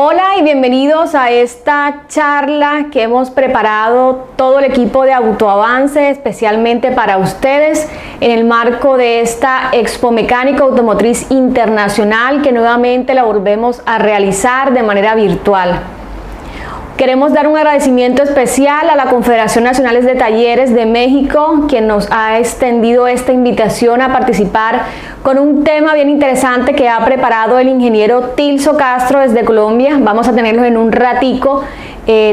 Hola y bienvenidos a esta charla que hemos preparado todo el equipo de Autoavance, especialmente para ustedes, en el marco de esta Expo Mecánica Automotriz Internacional que nuevamente la volvemos a realizar de manera virtual. Queremos dar un agradecimiento especial a la Confederación Nacional de Talleres de México, quien nos ha extendido esta invitación a participar con un tema bien interesante que ha preparado el ingeniero Tilso Castro desde Colombia. Vamos a tenerlos en un ratico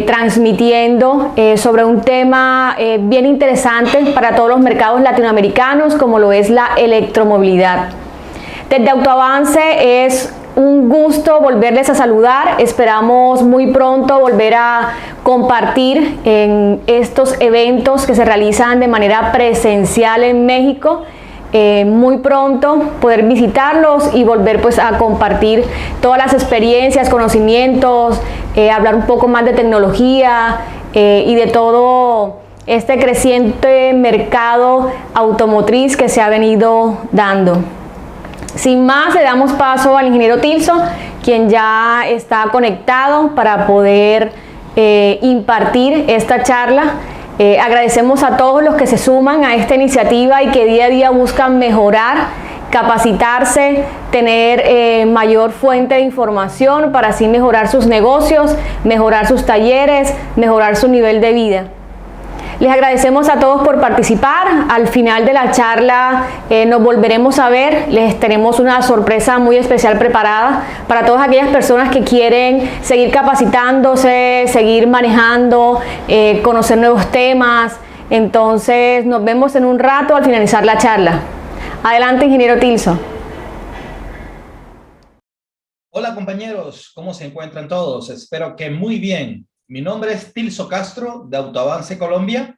transmitiendo sobre un tema bien interesante para todos los mercados latinoamericanos, como lo es la electromovilidad. Desde Autoavance es un gusto volverles a saludar. Esperamos muy pronto volver a compartir en estos eventos que se realizan de manera presencial en México. Muy pronto poder visitarlos y volver pues a compartir todas las experiencias, conocimientos, hablar un poco más de tecnología y de todo este creciente mercado automotriz que se ha venido dando. Sin más, le damos paso al ingeniero Tilso, quien ya está conectado para poder impartir esta charla. Agradecemos a todos los que se suman a esta iniciativa y que día a día buscan mejorar, capacitarse, tener mayor fuente de información para así mejorar sus negocios, mejorar sus talleres, mejorar su nivel de vida. Les agradecemos a todos por participar. Al final de la charla nos volveremos a ver. Les tenemos una sorpresa muy especial preparada para todas aquellas personas que quieren seguir capacitándose, seguir manejando, conocer nuevos temas. Entonces nos vemos en un rato al finalizar la charla. Adelante, ingeniero Tilso. Hola compañeros, ¿cómo se encuentran todos? Espero que muy bien. Mi nombre es Tilso Castro de Autoavance Colombia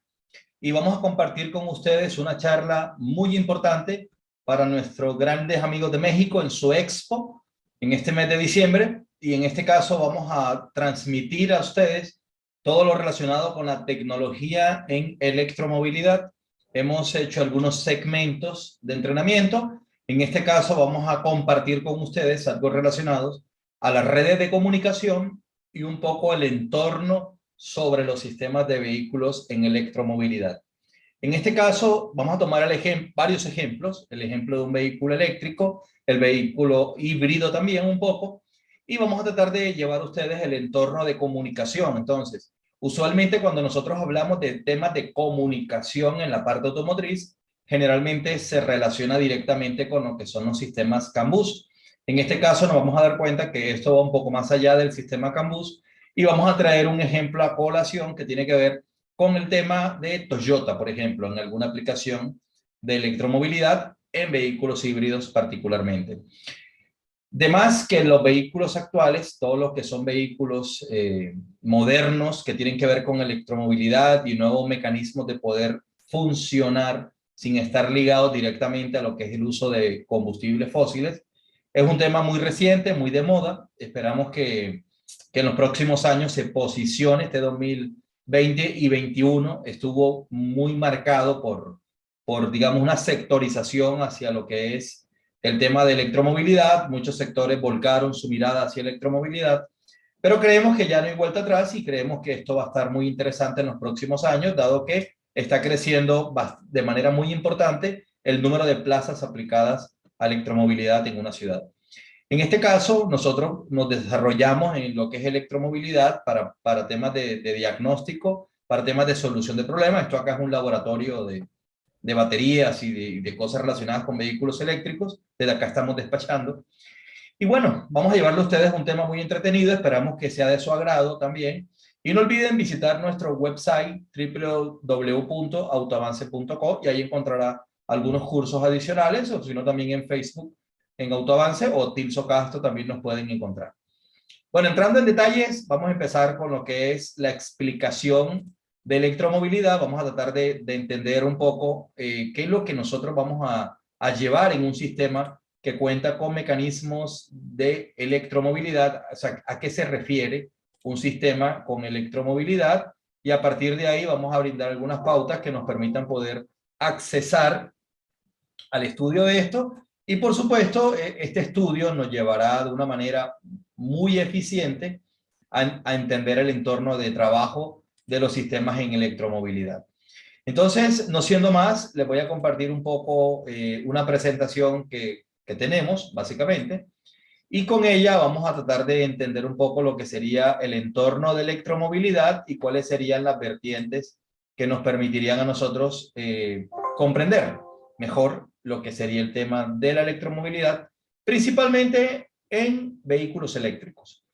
y vamos a compartir con ustedes una charla muy importante para nuestros grandes amigos de México en su expo en este mes de diciembre, y en este caso vamos a transmitir a ustedes todo lo relacionado con la tecnología en electromovilidad. Hemos hecho algunos segmentos de entrenamiento. En este caso vamos a compartir con ustedes algo relacionado a las redes de comunicación y un poco el entorno sobre los sistemas de vehículos en electromovilidad. En este caso vamos a tomar varios ejemplos, el ejemplo de un vehículo eléctrico, el vehículo híbrido también un poco, y vamos a tratar de llevar a ustedes el entorno de comunicación. Entonces, usualmente cuando nosotros hablamos de temas de comunicación en la parte automotriz, generalmente se relaciona directamente con lo que son los sistemas CAN bus. En este caso nos vamos a dar cuenta que esto va un poco más allá del sistema CAN bus y vamos a traer un ejemplo a colación que tiene que ver con el tema de Toyota, por ejemplo, en alguna aplicación de electromovilidad en vehículos híbridos particularmente. De más que los vehículos actuales, todos los que son vehículos modernos que tienen que ver con electromovilidad y nuevos mecanismos de poder funcionar sin estar ligados directamente a lo que es el uso de combustibles fósiles, es un tema muy reciente, muy de moda. Esperamos que en los próximos años se posicione. Este 2020 y 2021 estuvo muy marcado por, digamos, una sectorización hacia lo que es el tema de electromovilidad. Muchos sectores volcaron su mirada hacia electromovilidad, pero creemos que ya no hay vuelta atrás y creemos que esto va a estar muy interesante en los próximos años, dado que está creciendo de manera muy importante el número de plazas aplicadas a electromovilidad en una ciudad. En este caso, nosotros nos desarrollamos en lo que es electromovilidad para temas de diagnóstico, para temas de solución de problemas. Esto acá es un laboratorio de baterías y de cosas relacionadas con vehículos eléctricos. Desde acá estamos despachando. Y bueno, vamos a llevarle a ustedes un tema muy entretenido. Esperamos que sea de su agrado también. Y no olviden visitar nuestro website www.autoavance.co y ahí encontrará algunos cursos adicionales, o si no también en Facebook, en Autoavance, o Tilso Castro también nos pueden encontrar. Bueno, entrando en detalles, vamos a empezar con lo que es la explicación de electromovilidad. Vamos a tratar de entender un poco qué es lo que nosotros vamos a llevar en un sistema que cuenta con mecanismos de electromovilidad. O sea, ¿a qué se refiere un sistema con electromovilidad? Y a partir de ahí vamos a brindar algunas pautas que nos permitan poder accesar al estudio de esto. Y por supuesto, este estudio nos llevará de una manera muy eficiente a entender el entorno de trabajo de los sistemas en electromovilidad. Entonces, no siendo más, les voy a compartir un poco una presentación que tenemos, básicamente, y con ella vamos a tratar de entender un poco lo que sería el entorno de electromovilidad y cuáles serían las vertientes que nos permitirían a nosotros comprender mejor lo que sería el tema de la electromovilidad, principalmente en vehículos eléctricos.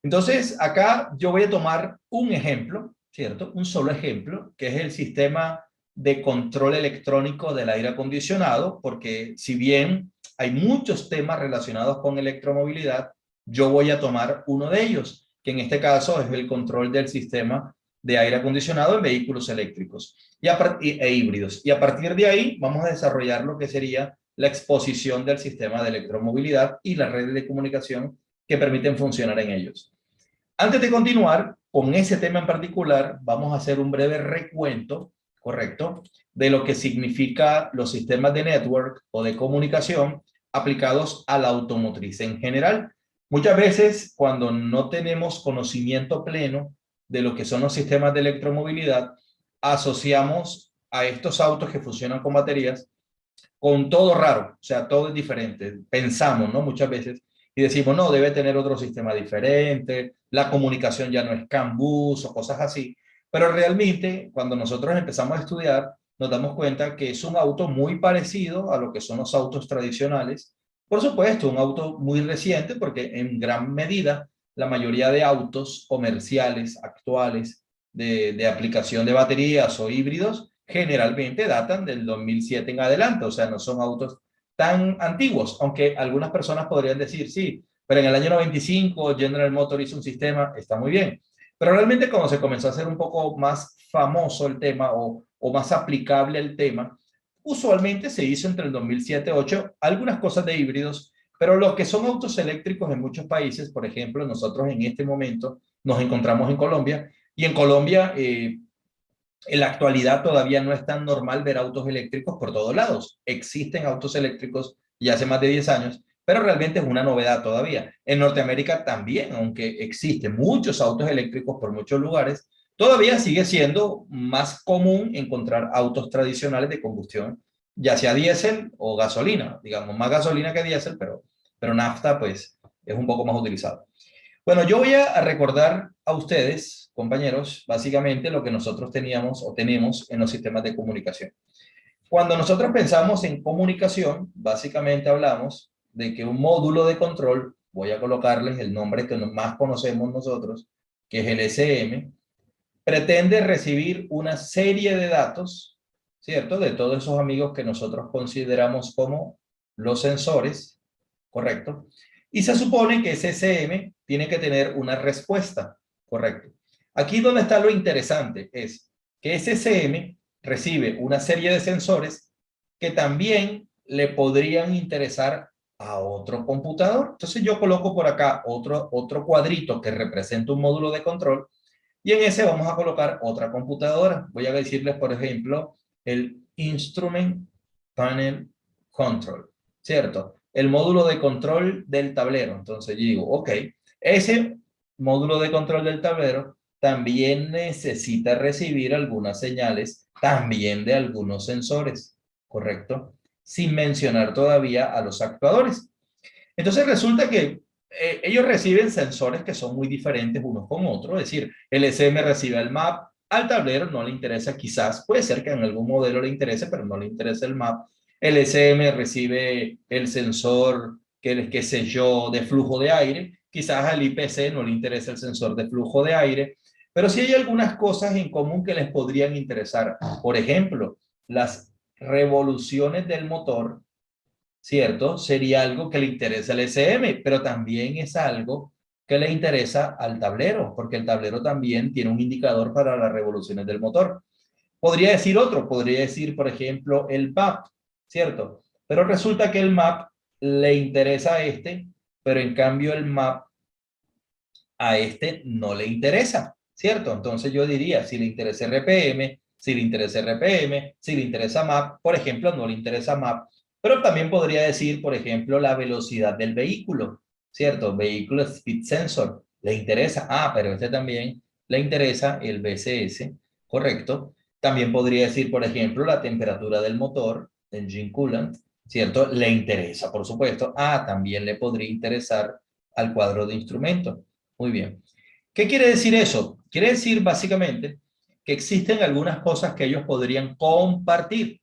Entonces, acá yo voy a tomar un ejemplo, ¿cierto? Un solo ejemplo, que es el sistema de control electrónico del aire acondicionado, porque si bien hay muchos temas relacionados con electromovilidad, yo voy a tomar uno de ellos, que en este caso es el control del sistema de aire acondicionado en vehículos eléctricos e híbridos. Y a partir de ahí vamos a desarrollar lo que sería la exposición del sistema de electromovilidad y las redes de comunicación que permiten funcionar en ellos. Antes de continuar con ese tema en particular, vamos a hacer un breve recuento, ¿correcto?, de lo que significa los sistemas de network o de comunicación aplicados a la automotriz en general. Muchas veces, cuando no tenemos conocimiento pleno de lo que son los sistemas de electromovilidad, asociamos a estos autos que funcionan con baterías con todo raro, o sea, todo es diferente. Pensamos, ¿no?, muchas veces, y decimos, no, debe tener otro sistema diferente, la comunicación ya no es CAN bus o cosas así. Pero realmente, cuando nosotros empezamos a estudiar, nos damos cuenta que es un auto muy parecido a lo que son los autos tradicionales. Por supuesto, un auto muy reciente, porque en gran medida la mayoría de autos comerciales actuales de aplicación de baterías o híbridos generalmente datan del 2007 en adelante, o sea, no son autos tan antiguos, aunque algunas personas podrían decir, sí, pero en el año 95 General Motors hizo un sistema, está muy bien. Pero realmente cuando se comenzó a hacer un poco más famoso el tema o más aplicable el tema, usualmente se hizo entre el 2007 y 2008 algunas cosas de híbridos, pero lo que son autos eléctricos en muchos países, por ejemplo, nosotros en este momento nos encontramos en Colombia, y en Colombia en la actualidad todavía no es tan normal ver autos eléctricos por todos lados. Existen autos eléctricos ya hace más de 10 años, pero realmente es una novedad todavía. En Norteamérica también, aunque existen muchos autos eléctricos por muchos lugares, todavía sigue siendo más común encontrar autos tradicionales de combustión, ya sea diésel o gasolina, digamos, más gasolina que diésel, pero nafta pues es un poco más utilizado. Bueno, yo voy a recordar a ustedes, compañeros, básicamente lo que nosotros teníamos o tenemos en los sistemas de comunicación. Cuando nosotros pensamos en comunicación, básicamente hablamos de que un módulo de control, voy a colocarles el nombre que más conocemos nosotros, que es el SM, pretende recibir una serie de datos, ¿cierto?, de todos esos amigos que nosotros consideramos como los sensores, ¿correcto? Y se supone que ese SM tiene que tener una respuesta, ¿correcto? Aquí donde está lo interesante es que ese SM recibe una serie de sensores que también le podrían interesar a otro computador. Entonces yo coloco por acá otro cuadrito que representa un módulo de control, y en ese vamos a colocar otra computadora. Voy a decirles, por ejemplo, el Instrument Panel Control, ¿cierto? El módulo de control del tablero. Entonces yo digo, ok, ese módulo de control del tablero también necesita recibir algunas señales también de algunos sensores, ¿correcto? Sin mencionar todavía a los actuadores. Entonces resulta que ellos reciben sensores que son muy diferentes unos con otros, es decir, el SM recibe el MAP, al tablero no le interesa, quizás, puede ser que en algún modelo le interese, pero no le interesa el MAP. El SM recibe el sensor, qué sé yo, de flujo de aire, quizás al IPC no le interesa el sensor de flujo de aire, pero sí hay algunas cosas en común que les podrían interesar. Por ejemplo, las revoluciones del motor, ¿cierto? Sería algo que le interesa al SM, pero también es algo que le interesa al tablero, porque el tablero también tiene un indicador para las revoluciones del motor. Podría decir otro, podría decir, por ejemplo, el MAP, ¿cierto? Pero resulta que el MAP le interesa a este, pero en cambio el MAP a este no le interesa, ¿cierto? Entonces yo diría, si le interesa RPM, si le interesa RPM, si le interesa MAP, por ejemplo, no le interesa MAP, pero también podría decir, por ejemplo, la velocidad del vehículo, ¿cierto? Vehicle Speed Sensor, le interesa. Ah, pero este también le interesa el VCS, ¿correcto? También podría decir, por ejemplo, la temperatura del motor, engine coolant, ¿cierto? Le interesa, por supuesto. Ah, también le podría interesar al cuadro de instrumentos. Muy bien. ¿Qué quiere decir eso? Quiere decir básicamente que existen algunas cosas que ellos podrían compartir.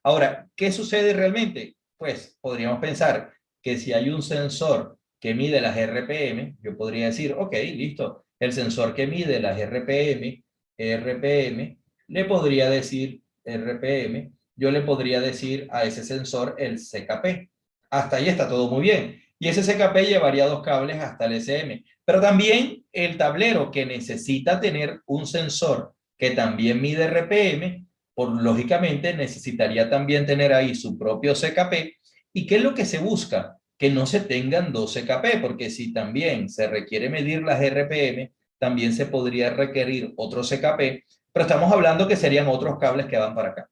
Ahora, ¿qué sucede realmente? Pues podríamos pensar que si hay un sensor que mide las RPM, yo podría decir, ok, listo, el sensor que mide las RPM, le podría decir RPM, yo le podría decir a ese sensor el CKP. Hasta ahí está todo muy bien. Y ese CKP llevaría dos cables hasta el SM. Pero también el tablero que necesita tener un sensor que también mide RPM, lógicamente necesitaría también tener ahí su propio CKP. ¿Y qué es lo que se busca? Que no se tengan dos CKP, porque si también se requiere medir las RPM, también se podría requerir otro CKP, pero estamos hablando que serían otros cables que van para acá.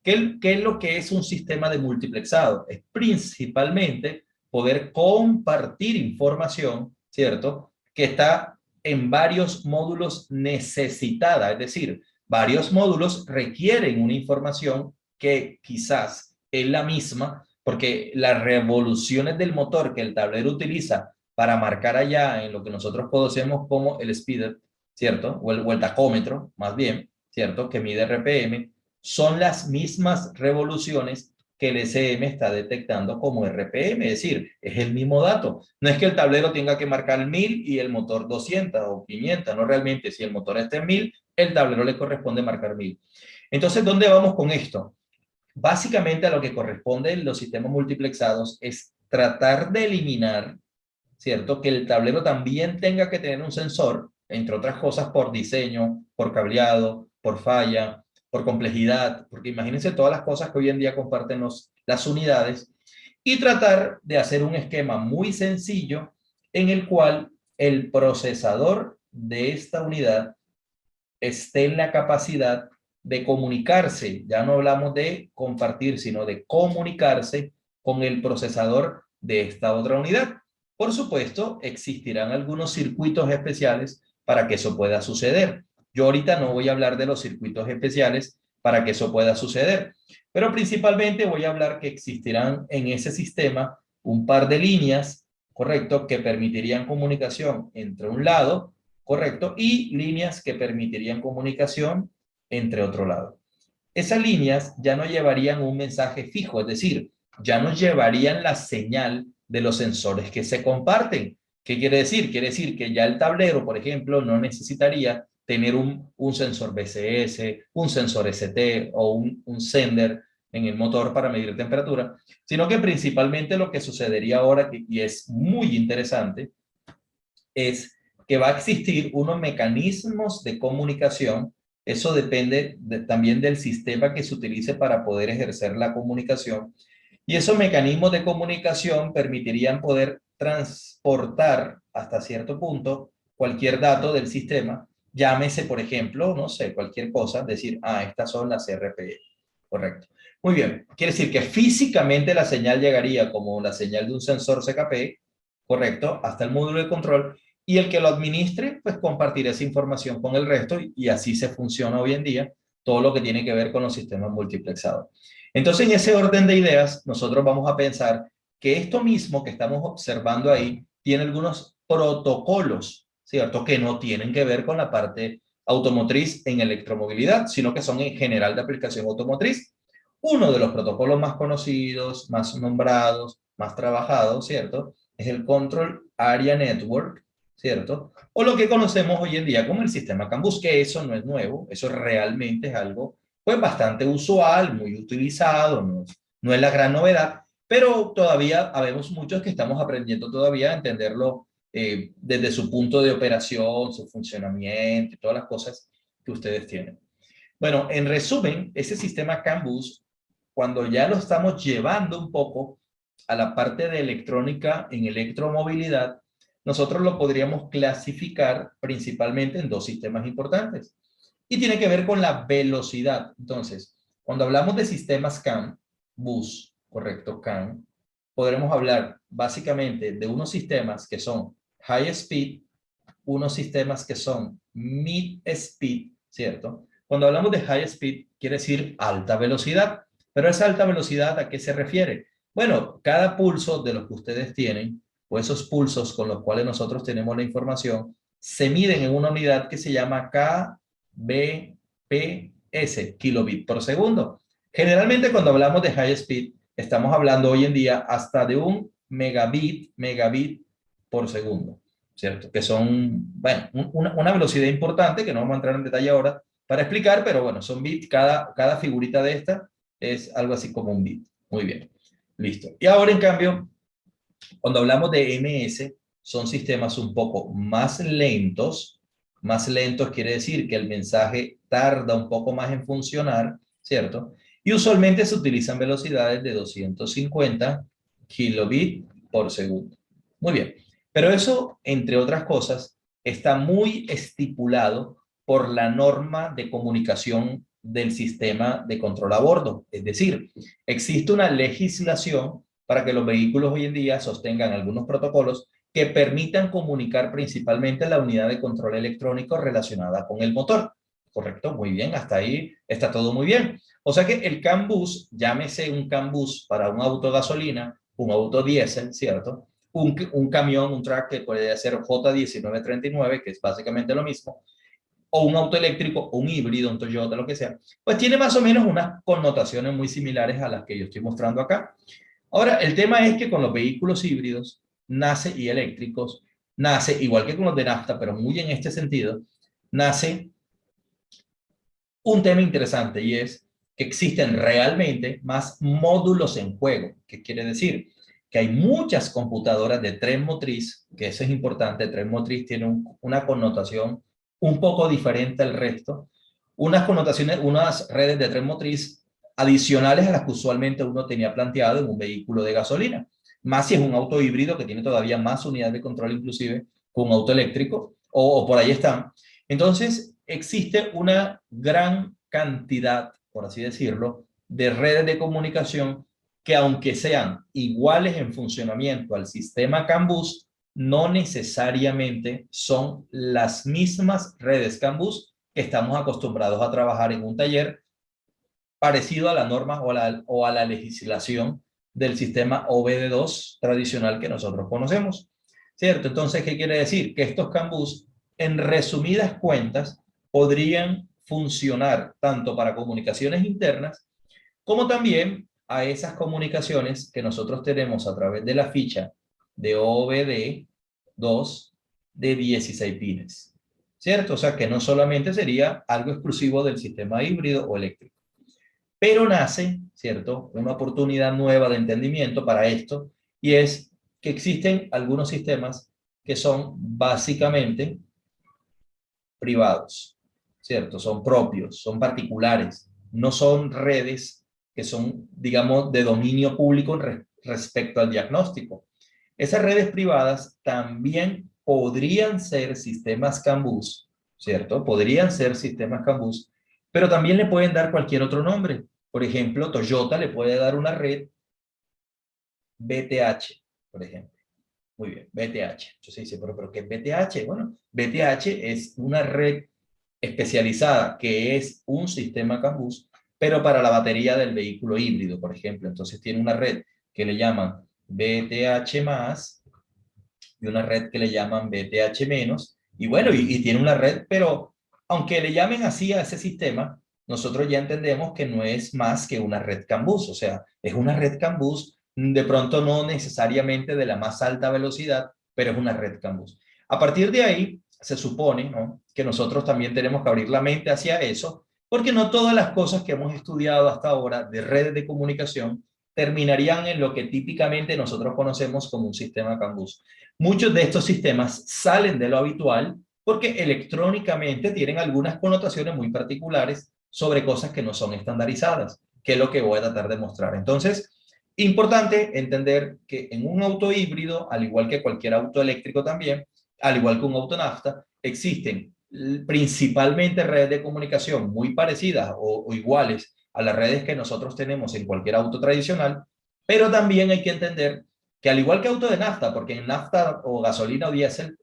¿Qué es lo que es un sistema de multiplexado? Es principalmente poder compartir información, ¿cierto? Que está en varios módulos necesitada, es decir, varios módulos requieren una información que quizás es la misma, porque las revoluciones del motor que el tablero utiliza para marcar allá en lo que nosotros conocemos como el speeder, ¿cierto? O el tacómetro, más bien, ¿cierto? Que mide RPM, son las mismas revoluciones que el SM está detectando como RPM, es decir, es el mismo dato. No es que el tablero tenga que marcar 1000 y el motor 200 o 500, no, realmente si el motor está en 1000, el tablero le corresponde marcar 1000. Entonces, ¿dónde vamos con esto? Básicamente a lo que corresponde en los sistemas multiplexados es tratar de eliminar, ¿cierto? Que el tablero también tenga que tener un sensor, entre otras cosas por diseño, por cableado, por falla, por complejidad, porque imagínense todas las cosas que hoy en día comparten las unidades, y tratar de hacer un esquema muy sencillo en el cual el procesador de esta unidad esté en la capacidad de comunicarse, ya no hablamos de compartir, sino de comunicarse con el procesador de esta otra unidad. Por supuesto, existirán algunos circuitos especiales para que eso pueda suceder. Yo ahorita no voy a hablar de los circuitos especiales para que eso pueda suceder, pero principalmente voy a hablar que existirán en ese sistema un par de líneas, correcto, que permitirían comunicación entre un lado, correcto, y líneas que permitirían comunicación entre otro lado. Esas líneas ya no llevarían un mensaje fijo, es decir, ya no llevarían la señal de los sensores que se comparten. ¿Qué quiere decir? Quiere decir que ya el tablero, por ejemplo, no necesitaría tener un sensor BCS, un sensor ST o un sender en el motor para medir temperatura, sino que principalmente lo que sucedería ahora, y es muy interesante, es que va a existir unos mecanismos de comunicación. Eso depende también del sistema que se utilice para poder ejercer la comunicación. Y esos mecanismos de comunicación permitirían poder transportar hasta cierto punto cualquier dato del sistema. Llámese, por ejemplo, no sé, cualquier cosa, decir, ah, estas son las RPE. Correcto. Muy bien. Quiere decir que físicamente la señal llegaría como la señal de un sensor CKP, correcto, hasta el módulo de control, y el que lo administre, pues compartirá esa información con el resto, y así se funciona hoy en día todo lo que tiene que ver con los sistemas multiplexados. Entonces, en ese orden de ideas, nosotros vamos a pensar que esto mismo que estamos observando ahí tiene algunos protocolos, ¿cierto? Que no tienen que ver con la parte automotriz en electromovilidad, sino que son en general de aplicación automotriz. Uno de los protocolos más conocidos, más nombrados, más trabajados, ¿cierto? Es el Control Area Network, ¿cierto? O lo que conocemos hoy en día como el sistema CAN bus, que eso no es nuevo, eso realmente es algo pues bastante usual, muy utilizado, no es la gran novedad, pero todavía habemos muchos que estamos aprendiendo todavía a entenderlo desde su punto de operación, su funcionamiento y todas las cosas que ustedes tienen. Bueno, en resumen, ese sistema CAN bus, cuando ya lo estamos llevando un poco a la parte de electrónica en electromovilidad, nosotros lo podríamos clasificar principalmente en dos sistemas importantes. Y tiene que ver con la velocidad. Entonces, cuando hablamos de sistemas CAN, bus, correcto, CAN, podremos hablar básicamente de unos sistemas que son high speed, unos sistemas que son mid speed, ¿cierto? Cuando hablamos de high speed, quiere decir alta velocidad. Pero esa alta velocidad, ¿a qué se refiere? Bueno, cada pulso de los que ustedes tienen, o esos pulsos con los cuales nosotros tenemos la información, se miden en una unidad que se llama kbps, kilobit por segundo. Generalmente cuando hablamos de high speed, estamos hablando hoy en día hasta de un megabit por segundo, ¿cierto? Que son, bueno, una velocidad importante que no vamos a entrar en detalle ahora para explicar, pero bueno, son bits, cada figurita de esta es algo así como un bit. Muy bien, listo. Y ahora en cambio, cuando hablamos de MS, son sistemas un poco más lentos. Más lentos quiere decir que el mensaje tarda un poco más en funcionar, ¿cierto? Y usualmente se utilizan velocidades de 250 kilobits por segundo. Muy bien, pero eso, entre otras cosas, está muy estipulado por la norma de comunicación del sistema de control a bordo. Es decir, existe una legislación para que los vehículos hoy en día sostengan algunos protocolos que permitan comunicar principalmente la unidad de control electrónico relacionada con el motor. ¿Correcto? Muy bien, hasta ahí está todo muy bien. O sea que el CAN bus, llámese un CAN bus para un auto gasolina, un auto diésel, ¿cierto? Un camión, un truck que puede ser J1939, que es básicamente lo mismo, o un auto eléctrico, o un híbrido, un Toyota, lo que sea, pues tiene más o menos unas connotaciones muy similares a las que yo estoy mostrando acá. Ahora, el tema es que con los vehículos híbridos nace, y eléctricos, nace, igual que con los de nafta, pero muy en este sentido, nace un tema interesante, y es que existen realmente más módulos en juego. ¿Qué quiere decir? Que hay muchas computadoras de tren motriz, que eso es importante. Tren motriz tiene una connotación un poco diferente al resto, unas connotaciones, unas redes de tren motriz adicionales a las que usualmente uno tenía planteado en un vehículo de gasolina, más si es un auto híbrido que tiene todavía más unidades de control inclusive que un auto eléctrico, o por ahí están. Entonces existe una gran cantidad, por así decirlo, de redes de comunicación que, aunque sean iguales en funcionamiento al sistema CAN bus, no necesariamente son las mismas redes CAN bus que estamos acostumbrados a trabajar en un taller parecido a la norma o a la legislación del sistema OBD2 tradicional que nosotros conocemos, ¿cierto? Entonces, ¿qué quiere decir? Que estos CAN bus, en resumidas cuentas, podrían funcionar tanto para comunicaciones internas como también a esas comunicaciones que nosotros tenemos a través de la ficha de OBD2 de 16 pines, ¿cierto? O sea que no solamente sería algo exclusivo del sistema híbrido o eléctrico. Pero nace, ¿cierto?, una oportunidad nueva de entendimiento para esto, y es que existen algunos sistemas que son básicamente privados, ¿cierto? Son propios, son particulares, no son redes que son, digamos, de dominio público respecto al diagnóstico. Esas redes privadas también podrían ser sistemas CAN bus, ¿cierto? Podrían ser sistemas CAN bus, pero también le pueden dar cualquier otro nombre. Por ejemplo, Toyota le puede dar una red BTH, por ejemplo. Muy bien, BTH. Entonces dice, pero ¿qué es BTH? Bueno, BTH es una red especializada que es un sistema CAN bus, pero para la batería del vehículo híbrido, por ejemplo. Entonces tiene una red que le llaman BTH más y una red que le llaman BTH menos. Y bueno, y tiene una red, pero aunque le llamen así a ese sistema, nosotros ya entendemos que no es más que una red CAN bus. O sea, es una red CAN bus, de pronto no necesariamente de la más alta velocidad, pero es una red CAN bus. A partir de ahí, se supone, ¿no?, que nosotros también tenemos que abrir la mente hacia eso, porque no todas las cosas que hemos estudiado hasta ahora de redes de comunicación terminarían en lo que típicamente nosotros conocemos como un sistema CAN bus. Muchos de estos sistemas salen de lo habitual porque electrónicamente tienen algunas connotaciones muy particulares sobre cosas que no son estandarizadas, que es lo que voy a tratar de mostrar. Entonces, importante entender que en un auto híbrido, al igual que cualquier auto eléctrico también, al igual que un auto nafta, existen principalmente redes de comunicación muy parecidas o iguales a las redes que nosotros tenemos en cualquier auto tradicional, Pero también hay que entender que al igual que auto de nafta, porque en nafta o gasolina o diésel,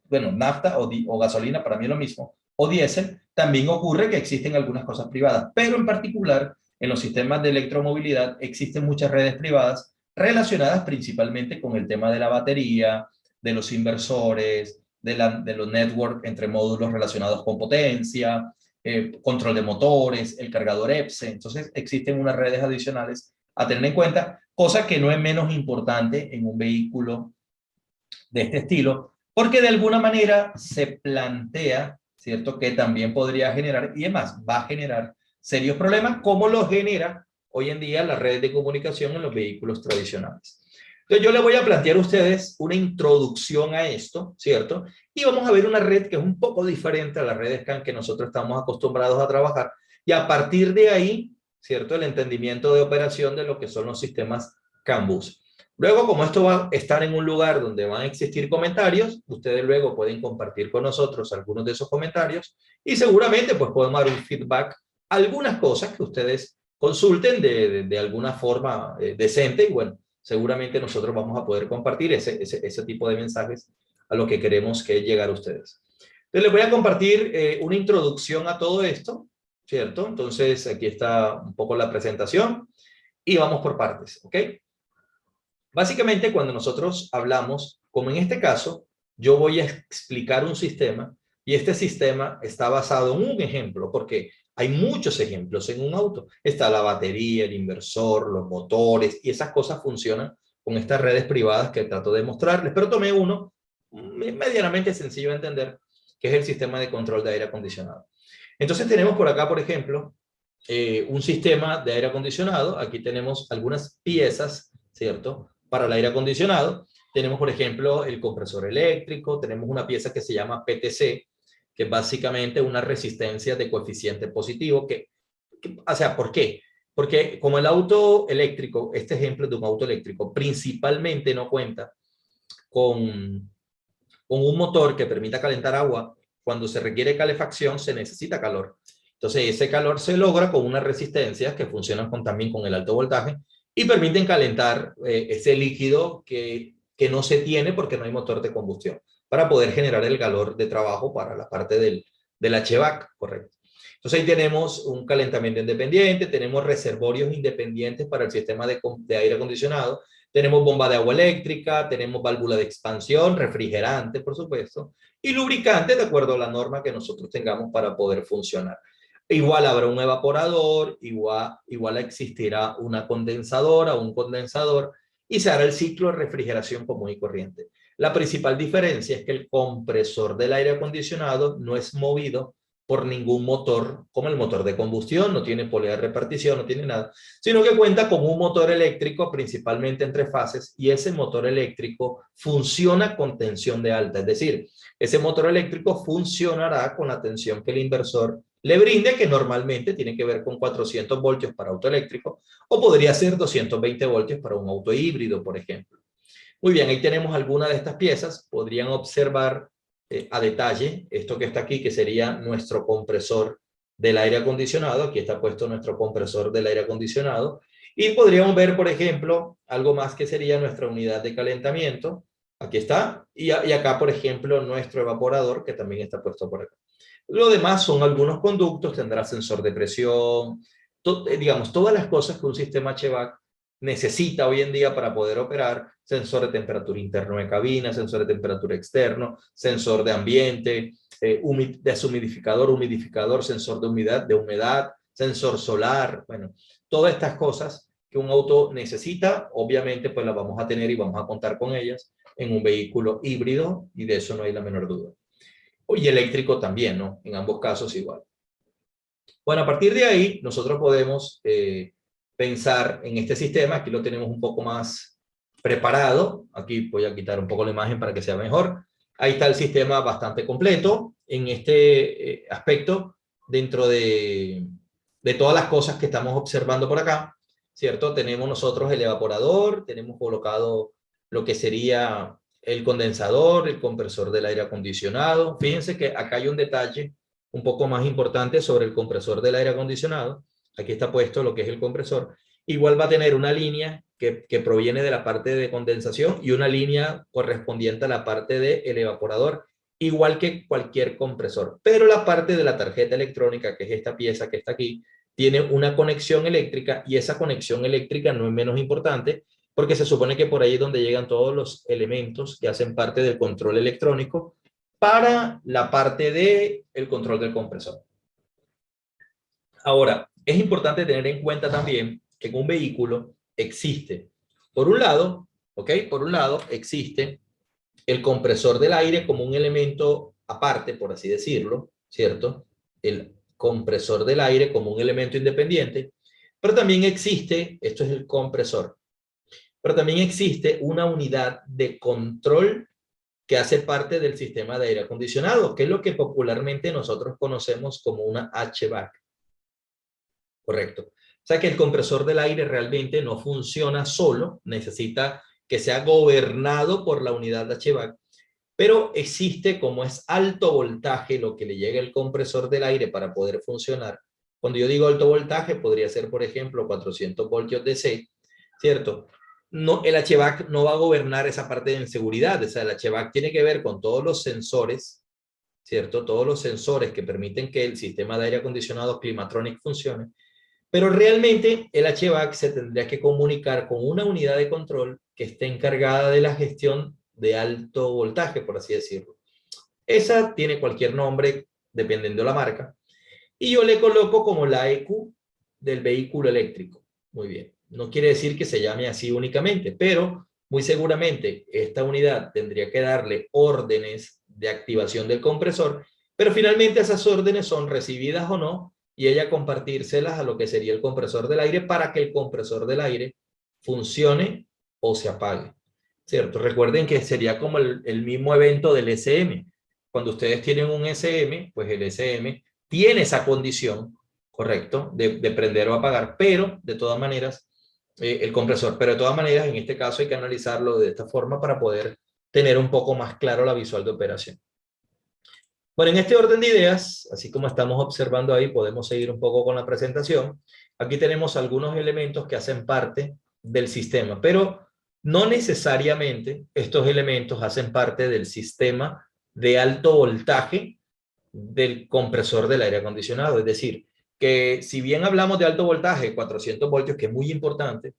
bueno, nafta o gasolina para mí es lo mismo, o diésel, también ocurre que existen algunas cosas privadas, pero en particular en los sistemas de electromovilidad existen muchas redes privadas relacionadas principalmente con el tema de la batería, de los inversores, de los networks entre módulos relacionados con potencia, control de motores, el cargador EPSE. Entonces existen unas redes adicionales a tener en cuenta, cosa que no es menos importante en un vehículo de este estilo, porque de alguna manera se plantea, ¿cierto?, que también podría generar, y además va a generar serios problemas, como lo genera hoy en día la red de comunicación en los vehículos tradicionales. Entonces yo les voy a plantear a ustedes una introducción a esto, ¿cierto? Y vamos a ver una red que es un poco diferente a las redes CAN que nosotros estamos acostumbrados a trabajar, y a partir de ahí, ¿cierto?, el entendimiento de operación de lo que son los sistemas CAN-bus. Luego, como esto va a estar en un lugar donde van a existir comentarios, ustedes luego pueden compartir con nosotros algunos de esos comentarios y seguramente pues podemos dar un feedback, algunas cosas que ustedes consulten de alguna forma decente, y bueno, seguramente nosotros vamos a poder compartir ese tipo de mensajes a lo que queremos que llegar a ustedes. Entonces les voy a compartir una introducción a todo esto, ¿cierto? Entonces aquí está un poco la presentación y vamos por partes, ¿ok? Básicamente, cuando nosotros hablamos, como en este caso, yo voy a explicar un sistema y este sistema está basado en un ejemplo, porque hay muchos ejemplos en un auto. Está la batería, el inversor, los motores, y esas cosas funcionan con estas redes privadas que trato de mostrarles, pero tomé uno medianamente sencillo de entender, que es el sistema de control de aire acondicionado. Entonces tenemos por acá, por ejemplo, un sistema de aire acondicionado. Aquí tenemos algunas piezas, ¿cierto?, para el aire acondicionado. Tenemos, por ejemplo, el compresor eléctrico, tenemos una pieza que se llama PTC, que es básicamente una resistencia de coeficiente positivo. O sea, ¿por qué? Porque como el auto eléctrico, este ejemplo es de un auto eléctrico, principalmente no cuenta con un motor que permita calentar agua. Cuando se requiere calefacción, se necesita calor. Entonces, ese calor se logra con unas resistencias que funcionan también con el alto voltaje y permiten calentar ese líquido que no se tiene porque no hay motor de combustión, para poder generar el calor de trabajo para la parte del HVAC, correcto. Entonces ahí tenemos un calentamiento independiente, tenemos reservorios independientes para el sistema de aire acondicionado, tenemos bomba de agua eléctrica, tenemos válvula de expansión, refrigerante, por supuesto, y lubricante de acuerdo a la norma que nosotros tengamos para poder funcionar. Igual habrá un evaporador, igual existirá una condensadora, un condensador, y se hará el ciclo de refrigeración común y corriente. La principal diferencia es que el compresor del aire acondicionado no es movido por ningún motor, como el motor de combustión, no tiene polea de repartición, no tiene nada, sino que cuenta con un motor eléctrico, principalmente en 3 fases, y ese motor eléctrico funciona con tensión de alta, es decir, ese motor eléctrico funcionará con la tensión que el inversor le brinde, que normalmente tiene que ver con 400 voltios para auto eléctrico, o podría ser 220 voltios para un auto híbrido, por ejemplo. Muy bien, ahí tenemos algunas de estas piezas. Podrían observar a detalle esto que está aquí, que sería nuestro compresor del aire acondicionado. Aquí está puesto nuestro compresor del aire acondicionado. Y podríamos ver, por ejemplo, algo más que sería nuestra unidad de calentamiento. Aquí está. Y acá, por ejemplo, nuestro evaporador, que también está puesto por acá. Lo demás son algunos conductos, tendrá sensor de presión, digamos, todas las cosas que un sistema HVAC necesita hoy en día para poder operar: sensor de temperatura interno de cabina, sensor de temperatura externo, sensor de ambiente, deshumidificador, humidificador, sensor de humedad, sensor solar. Bueno, todas estas cosas que un auto necesita, obviamente pues las vamos a tener y vamos a contar con ellas en un vehículo híbrido, y de eso no hay la menor duda. Y eléctrico también, ¿no? En ambos casos igual. Bueno, a partir de ahí nosotros podemos pensar en este sistema. Aquí lo tenemos un poco más preparado. Aquí voy a quitar un poco la imagen para que sea mejor. Ahí está el sistema bastante completo en este aspecto, dentro de todas las cosas que estamos observando por acá, ¿cierto? Tenemos nosotros el evaporador, tenemos colocado lo que sería el condensador, el compresor del aire acondicionado. Fíjense que acá hay un detalle un poco más importante sobre el compresor del aire acondicionado. Aquí está puesto lo que es el compresor. igual va a tener una línea que proviene de la parte de condensación y una línea correspondiente a la parte del evaporador, igual que cualquier compresor. Pero la parte de la tarjeta electrónica, que es esta pieza que está aquí, tiene una conexión eléctrica, y esa conexión eléctrica no es menos importante porque se supone que por ahí es donde llegan todos los elementos que hacen parte del control electrónico para la parte del control del compresor. Ahora, es importante tener en cuenta también que en un vehículo existe, por un lado, ¿ok? Por un lado existe el compresor del aire como un elemento aparte, por así decirlo, ¿cierto? El compresor del aire como un elemento independiente, pero también existe, esto es el compresor, pero también existe una unidad de control que hace parte del sistema de aire acondicionado, que es lo que popularmente nosotros conocemos como una HVAC. Correcto. O sea que el compresor del aire realmente no funciona solo, necesita que sea gobernado por la unidad de HVAC, pero existe, como es alto voltaje lo que le llega al compresor del aire para poder funcionar. Cuando yo digo alto voltaje, podría ser, por ejemplo, 400 voltios DC, ¿cierto? No, el HVAC no va a gobernar esa parte de inseguridad. O sea, el HVAC tiene que ver con todos los sensores, ¿cierto? Todos los sensores que permiten que el sistema de aire acondicionado Climatronic funcione. Pero realmente el HVAC se tendría que comunicar con una unidad de control que esté encargada de la gestión de alto voltaje, por así decirlo. Esa tiene cualquier nombre, dependiendo de la marca. Y yo le coloco como la EQ del vehículo eléctrico. Muy bien. No quiere decir que se llame así únicamente, pero muy seguramente esta unidad tendría que darle órdenes de activación del compresor, pero finalmente esas órdenes son recibidas o no, y ella compartírselas a lo que sería el compresor del aire para que el compresor del aire funcione o se apague, ¿cierto? Recuerden que sería como el mismo evento del SM. Cuando ustedes tienen un SM, pues el SM tiene esa condición, ¿correcto? De prender o apagar, pero de todas maneras, el compresor, pero de todas maneras, en este caso hay que analizarlo de esta forma para poder tener un poco más claro la visual de operación. Bueno, en este orden de ideas, así como estamos observando ahí, podemos seguir un poco con la presentación. Aquí tenemos algunos elementos que hacen parte del sistema, pero no necesariamente estos elementos hacen parte del sistema de alto voltaje del compresor del aire acondicionado. Es decir, que si bien hablamos de alto voltaje, 400 voltios, que es muy importante,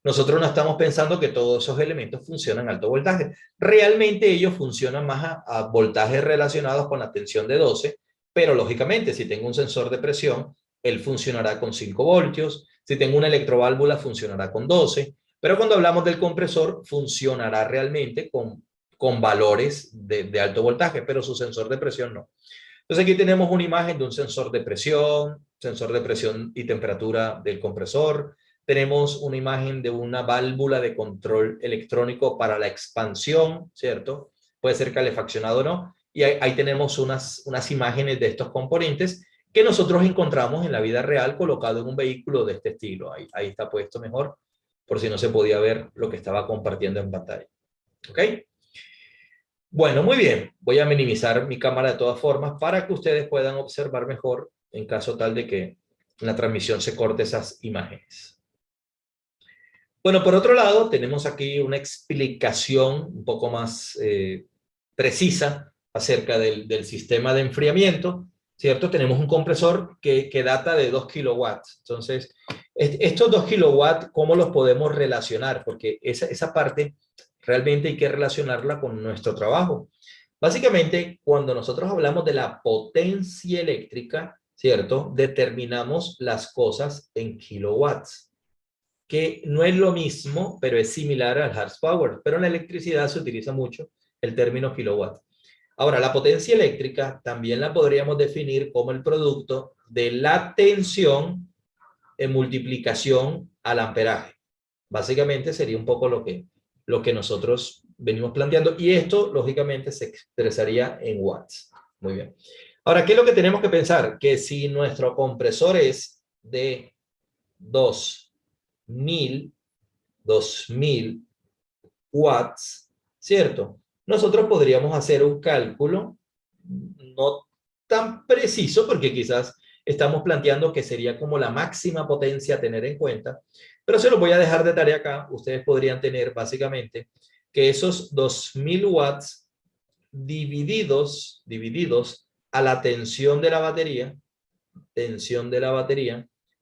nosotros no estamos pensando que todos esos elementos funcionan a alto voltaje. Realmente ellos funcionan más a voltajes relacionados con la tensión de 12, pero lógicamente si tengo un sensor de presión, él funcionará con 5 voltios. Si tengo una electroválvula, funcionará con 12. Pero cuando hablamos del compresor, funcionará realmente con valores de alto voltaje, pero su sensor de presión no. Entonces aquí tenemos una imagen de un sensor de presión y temperatura del compresor. Tenemos una imagen de una válvula de control electrónico para la expansión, ¿cierto? Puede ser calefaccionado o no. Y ahí tenemos unas imágenes de estos componentes que nosotros encontramos en la vida real colocado en un vehículo de este estilo. Ahí está puesto mejor, por si no se podía ver lo que estaba compartiendo en pantalla. ¿Ok? Bueno, muy bien. Voy a minimizar mi cámara de todas formas para que ustedes puedan observar mejor en caso tal de que en la transmisión se corte esas imágenes. Bueno, por otro lado, tenemos aquí una explicación un poco más precisa acerca del sistema de enfriamiento, ¿cierto? Tenemos un compresor que data de 2 kilowatts. Entonces, estos 2 kilowatts, ¿cómo los podemos relacionar? Porque esa parte realmente hay que relacionarla con nuestro trabajo. Básicamente, cuando nosotros hablamos de la potencia eléctrica, ¿cierto? Determinamos las cosas en kilowatts, que no es lo mismo, pero es similar al horsepower. Pero en la electricidad se utiliza mucho el término kilowatt. Ahora, la potencia eléctrica también la podríamos definir como el producto de la tensión en multiplicación al amperaje. Básicamente sería un poco lo que nosotros venimos planteando, y esto lógicamente se expresaría en watts. Muy bien. Ahora, ¿qué es lo que tenemos que pensar? Que si nuestro compresor es de 2000 watts, ¿cierto? Nosotros podríamos hacer un cálculo no tan preciso, porque quizás estamos planteando que sería como la máxima potencia a tener en cuenta, pero se los voy a dejar de tarea acá. Ustedes podrían tener básicamente que esos 2000 watts divididos a la tensión de la batería,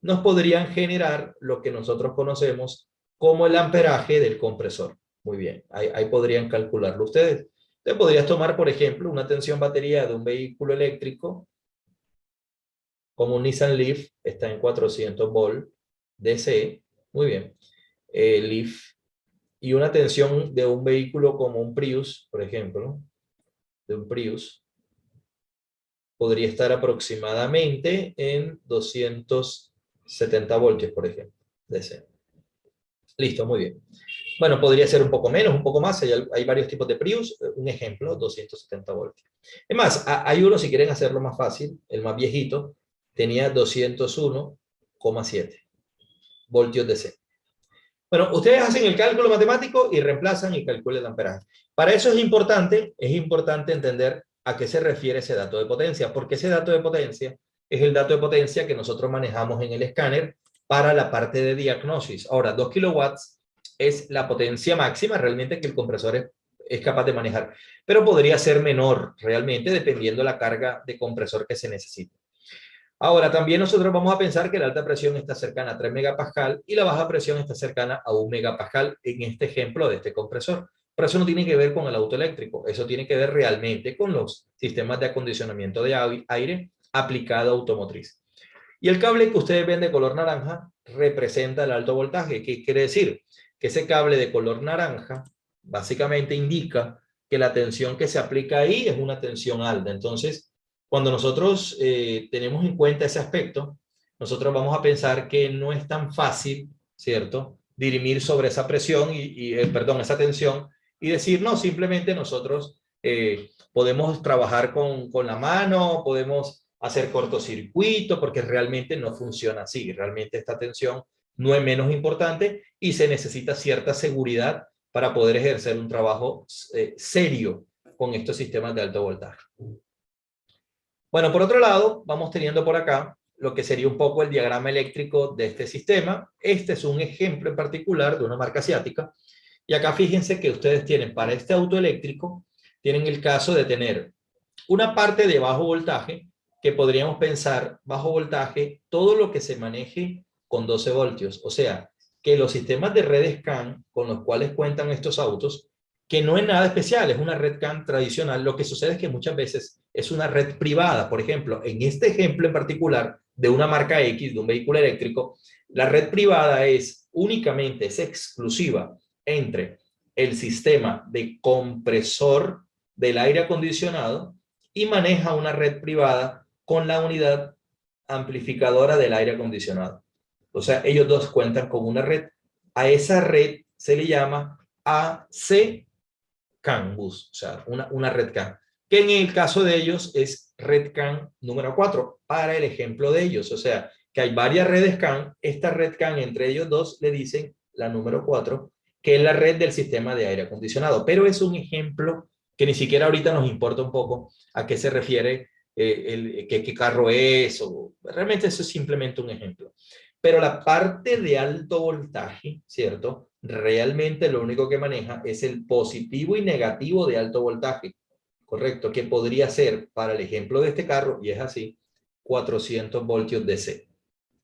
nos podrían generar lo que nosotros conocemos como el amperaje del compresor. Muy bien, ahí podrían calcularlo ustedes. Entonces podrías tomar, por ejemplo, una tensión batería de un vehículo eléctrico, como un Nissan Leaf, está en 400 volt DC, muy bien, Leaf, y una tensión de un vehículo como un Prius, por ejemplo, de un Prius, podría estar aproximadamente en 270 voltios, por ejemplo, DC. Listo, muy bien. Bueno, podría ser un poco menos, un poco más. Hay varios tipos de Prius. Un ejemplo, 270 voltios. Es más, hay uno, si quieren hacerlo más fácil, el más viejito, tenía 201,7 voltios DC. Bueno, ustedes hacen el cálculo matemático y reemplazan y calculan el amperaje. Para eso es importante entender a qué se refiere ese dato de potencia, porque ese dato de potencia es el dato de potencia que nosotros manejamos en el escáner para la parte de diagnosis. Ahora, 2 kilowatts es la potencia máxima realmente que el compresor es capaz de manejar, pero podría ser menor realmente dependiendo la carga de compresor que se necesite. Ahora, también nosotros vamos a pensar que la alta presión está cercana a 3 megapascal y la baja presión está cercana a 1 megapascal en este ejemplo de este compresor. Pero eso no tiene que ver con el auto eléctrico, eso tiene que ver realmente con los sistemas de acondicionamiento de aire aplicado a automotriz. Y el cable que ustedes ven de color naranja representa el alto voltaje. ¿Qué quiere decir? Que ese cable de color naranja básicamente indica que la tensión que se aplica ahí es una tensión alta. Entonces, cuando nosotros tenemos en cuenta ese aspecto, nosotros vamos a pensar que no es tan fácil, ¿cierto?, dirimir sobre esa presión esa tensión y decir, no, simplemente nosotros podemos trabajar con la mano, podemos hacer cortocircuito, porque realmente no funciona así. Realmente esta tensión no es menos importante y se necesita cierta seguridad para poder ejercer un trabajo serio con estos sistemas de alto voltaje. Bueno, por otro lado, vamos teniendo por acá lo que sería un poco el diagrama eléctrico de este sistema. Este es un ejemplo en particular de una marca asiática. Y acá fíjense que ustedes tienen para este auto eléctrico, tienen el caso de tener una parte de bajo voltaje, que podríamos pensar bajo voltaje, todo lo que se maneje con 12 voltios. O sea, que los sistemas de red CAN con los cuales cuentan estos autos, que no es nada especial, es una red CAN tradicional. Lo que sucede es que muchas veces es una red privada. Por ejemplo, en este ejemplo en particular de una marca X, de un vehículo eléctrico, la red privada es exclusiva entre el sistema de compresor del aire acondicionado y maneja una red privada con la unidad amplificadora del aire acondicionado. O sea, ellos dos cuentan con una red. A esa red se le llama AC CAN bus, o sea, una red CAN, que en el caso de ellos es red CAN número 4, para el ejemplo de ellos. O sea, que hay varias redes CAN, esta red CAN entre ellos dos le dicen la número 4, que es la red del sistema de aire acondicionado. Pero es un ejemplo que ni siquiera ahorita nos importa un poco a qué se refiere, qué carro es, o realmente eso es simplemente un ejemplo. Pero la parte de alto voltaje, ¿cierto? Realmente lo único que maneja es el positivo y negativo de alto voltaje, ¿correcto? Que podría ser, para el ejemplo de este carro, y es así, 400 voltios DC,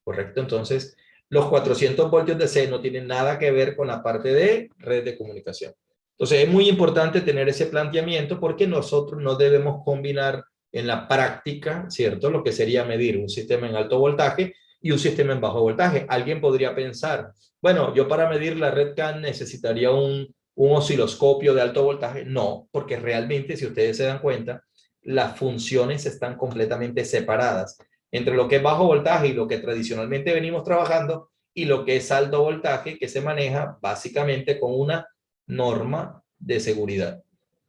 ¿correcto? Entonces, los 400 voltios DC no tienen nada que ver con la parte de red de comunicación. Entonces, es muy importante tener ese planteamiento porque nosotros no debemos combinar en la práctica, ¿cierto? Lo que sería medir un sistema en alto voltaje y un sistema en bajo voltaje. Alguien podría pensar, bueno, yo para medir la red CAN necesitaría un osciloscopio de alto voltaje. No, porque realmente, si ustedes se dan cuenta, las funciones están completamente separadas entre lo que es bajo voltaje y lo que tradicionalmente venimos trabajando y lo que es alto voltaje, que se maneja básicamente con una norma de seguridad.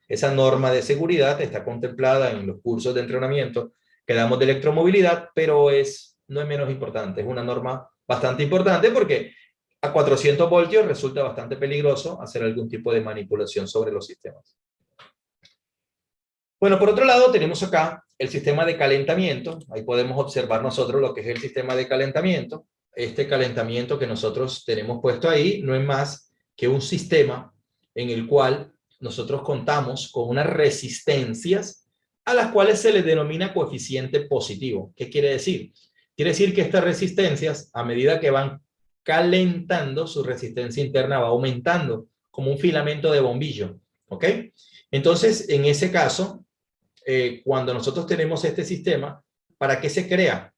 Esa norma de seguridad está contemplada en los cursos de entrenamiento que damos de electromovilidad, pero no es menos importante. Es una norma bastante importante porque a 400 voltios resulta bastante peligroso hacer algún tipo de manipulación sobre los sistemas. Bueno, por otro lado tenemos acá el sistema de calentamiento. Ahí podemos observar nosotros lo que es el sistema de calentamiento. Este calentamiento que nosotros tenemos puesto ahí no es más que un sistema en el cual nosotros contamos con unas resistencias a las cuales se les denomina coeficiente positivo. ¿Qué quiere decir? Quiere decir que estas resistencias, a medida que van calentando, su resistencia interna va aumentando, como un filamento de bombillo. ¿Ok? Entonces, en ese caso, cuando nosotros tenemos este sistema, ¿para qué se crea?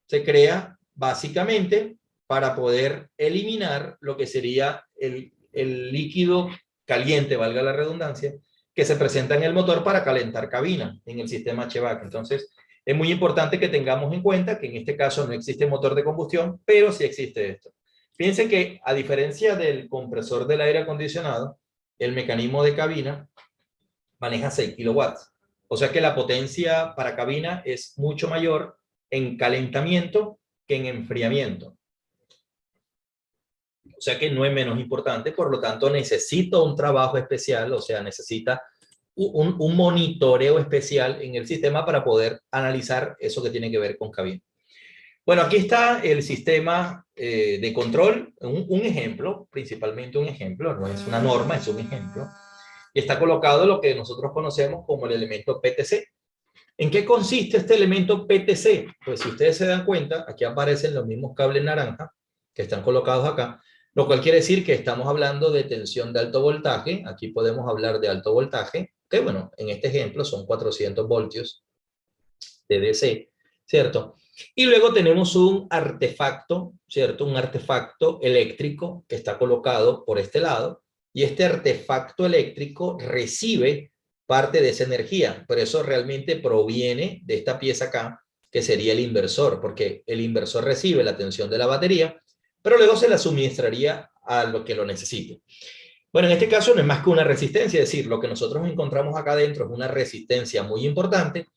Se crea básicamente para poder eliminar lo que sería el líquido caliente, valga la redundancia, que se presenta en el motor para calentar cabina en el sistema HVAC. Entonces, es muy importante que tengamos en cuenta que en este caso no existe motor de combustión, pero sí existe esto. Fíjense que a diferencia del compresor del aire acondicionado, el mecanismo de cabina maneja 6 kilowatts. O sea que la potencia para cabina es mucho mayor en calentamiento que en enfriamiento. O sea que no es menos importante, por lo tanto necesita un trabajo especial, o sea, necesita un monitoreo especial en el sistema para poder analizar eso que tiene que ver con cabina. Bueno, aquí está el sistema de control, un ejemplo, principalmente un ejemplo, no es una norma, es un ejemplo. Y está colocado lo que nosotros conocemos como el elemento PTC. ¿En qué consiste este elemento PTC? Pues si ustedes se dan cuenta, aquí aparecen los mismos cables naranja que están colocados acá, lo cual quiere decir que estamos hablando de tensión de alto voltaje. Aquí podemos hablar de alto voltaje, que bueno, en este ejemplo son 400 voltios de DC, ¿cierto? Y luego tenemos un artefacto, ¿cierto? Un artefacto eléctrico que está colocado por este lado, y este artefacto eléctrico recibe parte de esa energía, pero eso realmente proviene de esta pieza acá, que sería el inversor, porque el inversor recibe la tensión de la batería, pero luego se la suministraría a lo que lo necesite. Bueno, en este caso no es más que una resistencia, es decir, lo que nosotros encontramos acá adentro es una resistencia muy importante,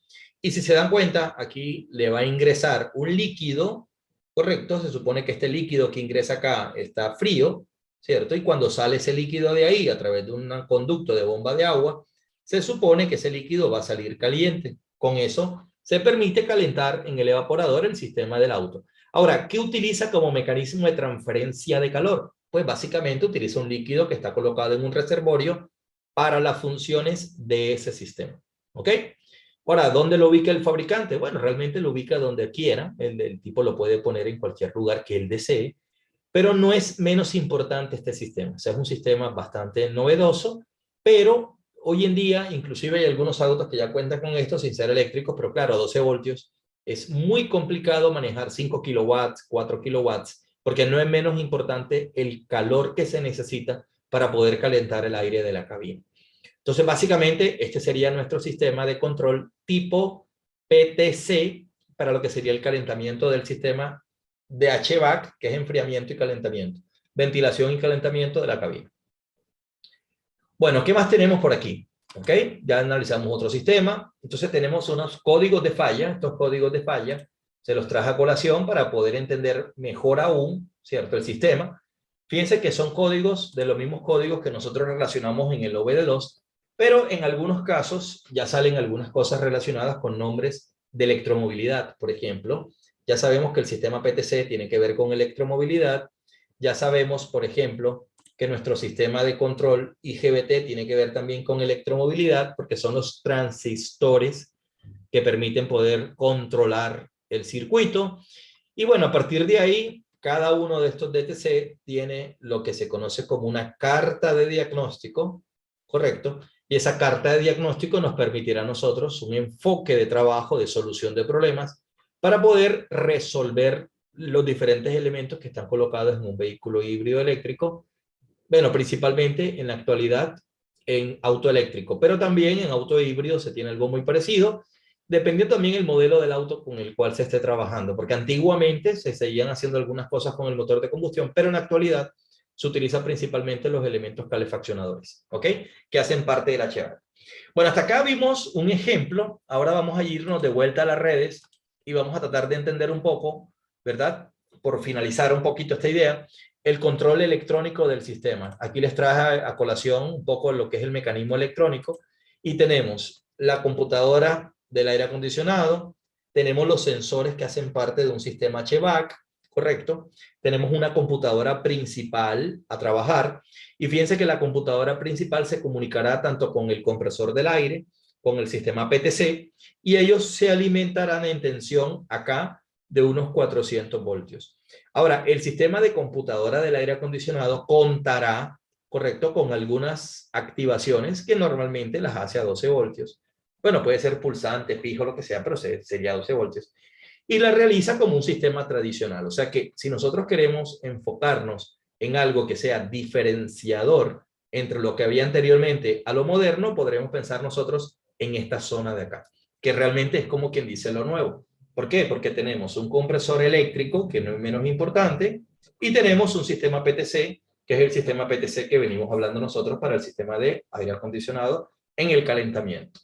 y si se dan cuenta, aquí le va a ingresar un líquido, ¿correcto? Se supone que este líquido que ingresa acá está frío, ¿cierto? Y cuando sale ese líquido de ahí a través de un conducto de bomba de agua, se supone que ese líquido va a salir caliente. Con eso se permite calentar en el evaporador el sistema del auto. Ahora, ¿qué utiliza como mecanismo de transferencia de calor? Pues básicamente utiliza un líquido que está colocado en un reservorio para las funciones de ese sistema. ¿Ok? Ahora, ¿dónde lo ubica el fabricante? Bueno, realmente lo ubica donde quiera. El tipo lo puede poner en cualquier lugar que él desee. Pero no es menos importante este sistema. O sea, es un sistema bastante novedoso, pero hoy en día, inclusive hay algunos autos que ya cuentan con esto sin ser eléctricos, pero claro, a 12 voltios es muy complicado manejar 5 kilowatts, 4 kilowatts, porque no es menos importante el calor que se necesita para poder calentar el aire de la cabina. Entonces, básicamente, este sería nuestro sistema de control tipo PTC para lo que sería el calentamiento del sistema de HVAC, que es enfriamiento y calentamiento, ventilación y calentamiento de la cabina. Bueno, ¿qué más tenemos por aquí? ¿Ok? Ya analizamos otro sistema. Entonces tenemos unos códigos de falla. Estos códigos de falla se los traje a colación para poder entender mejor aún, ¿cierto? El sistema. Fíjense que son códigos de los mismos códigos que nosotros relacionamos en el OBD2, pero en algunos casos ya salen algunas cosas relacionadas con nombres de electromovilidad, por ejemplo. Ya sabemos que el sistema PTC tiene que ver con electromovilidad. Ya sabemos, por ejemplo, que nuestro sistema de control IGBT tiene que ver también con electromovilidad, porque son los transistores que permiten poder controlar el circuito. Y bueno, a partir de ahí, cada uno de estos DTC tiene lo que se conoce como una carta de diagnóstico, ¿correcto? Y esa carta de diagnóstico nos permitirá a nosotros un enfoque de trabajo, de solución de problemas, para poder resolver los diferentes elementos que están colocados en un vehículo híbrido eléctrico. Bueno, principalmente en la actualidad en auto eléctrico, pero también en auto híbrido se tiene algo muy parecido, dependiendo también el modelo del auto con el cual se esté trabajando, porque antiguamente se seguían haciendo algunas cosas con el motor de combustión, pero en la actualidad se utilizan principalmente los elementos calefaccionadores, ¿ok? Que hacen parte de la HVAC. Bueno, hasta acá vimos un ejemplo. Ahora vamos a irnos de vuelta a las redes y vamos a tratar de entender un poco, ¿verdad? Por finalizar un poquito esta idea, el control electrónico del sistema. Aquí les traje a colación un poco lo que es el mecanismo electrónico y tenemos la computadora del aire acondicionado, tenemos los sensores que hacen parte de un sistema HVAC, ¿correcto? Tenemos una computadora principal a trabajar, y fíjense que la computadora principal se comunicará tanto con el compresor del aire, con el sistema PTC, y ellos se alimentarán en tensión acá de unos 400 voltios. Ahora, el sistema de computadora del aire acondicionado contará, correcto, con algunas activaciones que normalmente las hace a 12 voltios. Bueno, puede ser pulsante, fijo, lo que sea, pero sería 12 voltios. Y la realiza como un sistema tradicional. O sea que si nosotros queremos enfocarnos en algo que sea diferenciador entre lo que había anteriormente a lo moderno, podremos pensar nosotros en esta zona de acá, que realmente es como quien dice lo nuevo. ¿Por qué? Porque tenemos un compresor eléctrico, que no es menos importante, y tenemos un sistema PTC, que es el sistema PTC que venimos hablando nosotros para el sistema de aire acondicionado en el calentamiento.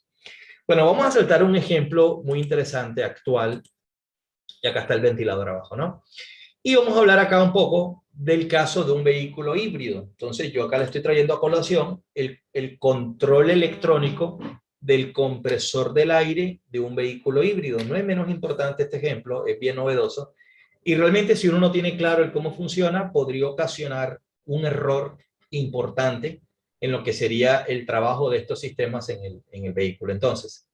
Bueno, vamos a saltar un ejemplo muy interesante, actual, y acá está el ventilador abajo, ¿no? Y vamos a hablar acá un poco del caso de un vehículo híbrido. Entonces yo acá le estoy trayendo a colación el control electrónico del compresor del aire de un vehículo híbrido. No es menos importante este ejemplo, es bien novedoso. Y realmente si uno no tiene claro el cómo funciona, podría ocasionar un error importante en lo que sería el trabajo de estos sistemas en el vehículo. Entonces,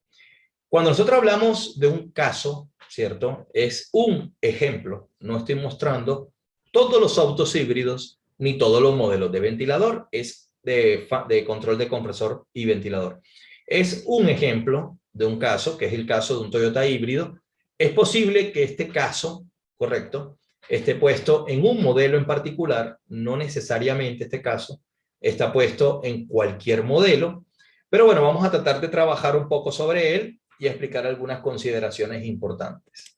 cuando nosotros hablamos de un caso, ¿cierto? Es un ejemplo. No estoy mostrando todos los autos híbridos ni todos los modelos de ventilador. Es de control de compresor y ventilador. Es un ejemplo de un caso, que es el caso de un Toyota híbrido. Es posible que este caso, correcto, esté puesto en un modelo en particular. No necesariamente este caso está puesto en cualquier modelo. Pero bueno, vamos a tratar de trabajar un poco sobre él y explicar algunas consideraciones importantes.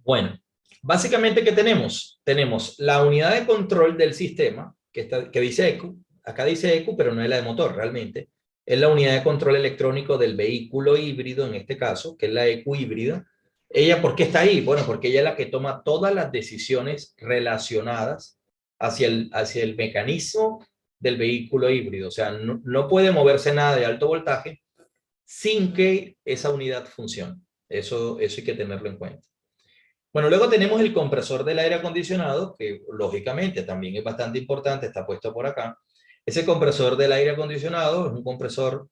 Bueno, básicamente, ¿qué tenemos? Tenemos la unidad de control del sistema, que dice ECU. Acá dice ECU, pero no es la de motor realmente. Es la unidad de control electrónico del vehículo híbrido, en este caso, que es la ECU híbrida. ¿Ella por qué está ahí? Bueno, porque ella es la que toma todas las decisiones relacionadas hacia el mecanismo del vehículo híbrido. O sea, no puede moverse nada de alto voltaje sin que esa unidad funcione. Eso hay que tenerlo en cuenta. Bueno, luego tenemos el compresor del aire acondicionado, que lógicamente también es bastante importante, está puesto por acá. Ese compresor del aire acondicionado es un compresor,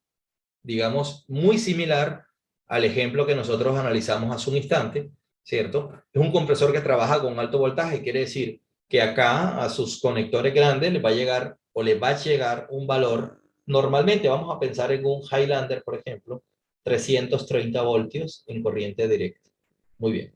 digamos, muy similar al ejemplo que nosotros analizamos hace un instante, ¿cierto? Es un compresor que trabaja con alto voltaje, quiere decir que acá a sus conectores grandes les va a llegar o les va a llegar un valor. Normalmente vamos a pensar en un Highlander, por ejemplo, 330 voltios en corriente directa. Muy bien.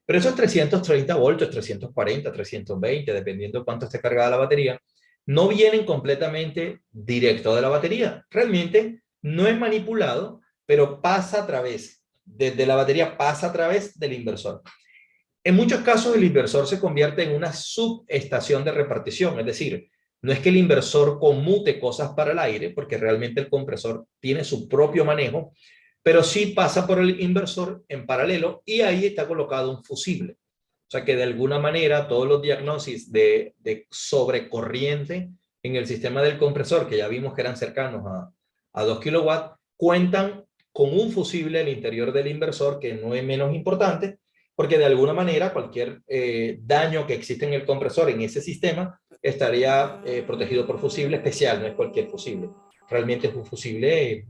Pero esos 330 voltios, 340, 320, dependiendo de cuánto esté cargada la batería, no vienen completamente directo de la batería. Realmente no es manipulado, pero pasa a través, desde la batería pasa a través del inversor. En muchos casos el inversor se convierte en una subestación de repartición, es decir, no es que el inversor conmute cosas para el aire, porque realmente el compresor tiene su propio manejo, pero sí pasa por el inversor en paralelo y ahí está colocado un fusible. O sea que de alguna manera todos los diagnósticos de sobrecorriente en el sistema del compresor, que ya vimos que eran cercanos a 2 kilowatts, cuentan con un fusible al interior del inversor, que no es menos importante, porque de alguna manera cualquier daño que existe en el compresor en ese sistema estaría protegido por fusible especial, no es cualquier fusible. Realmente es un fusible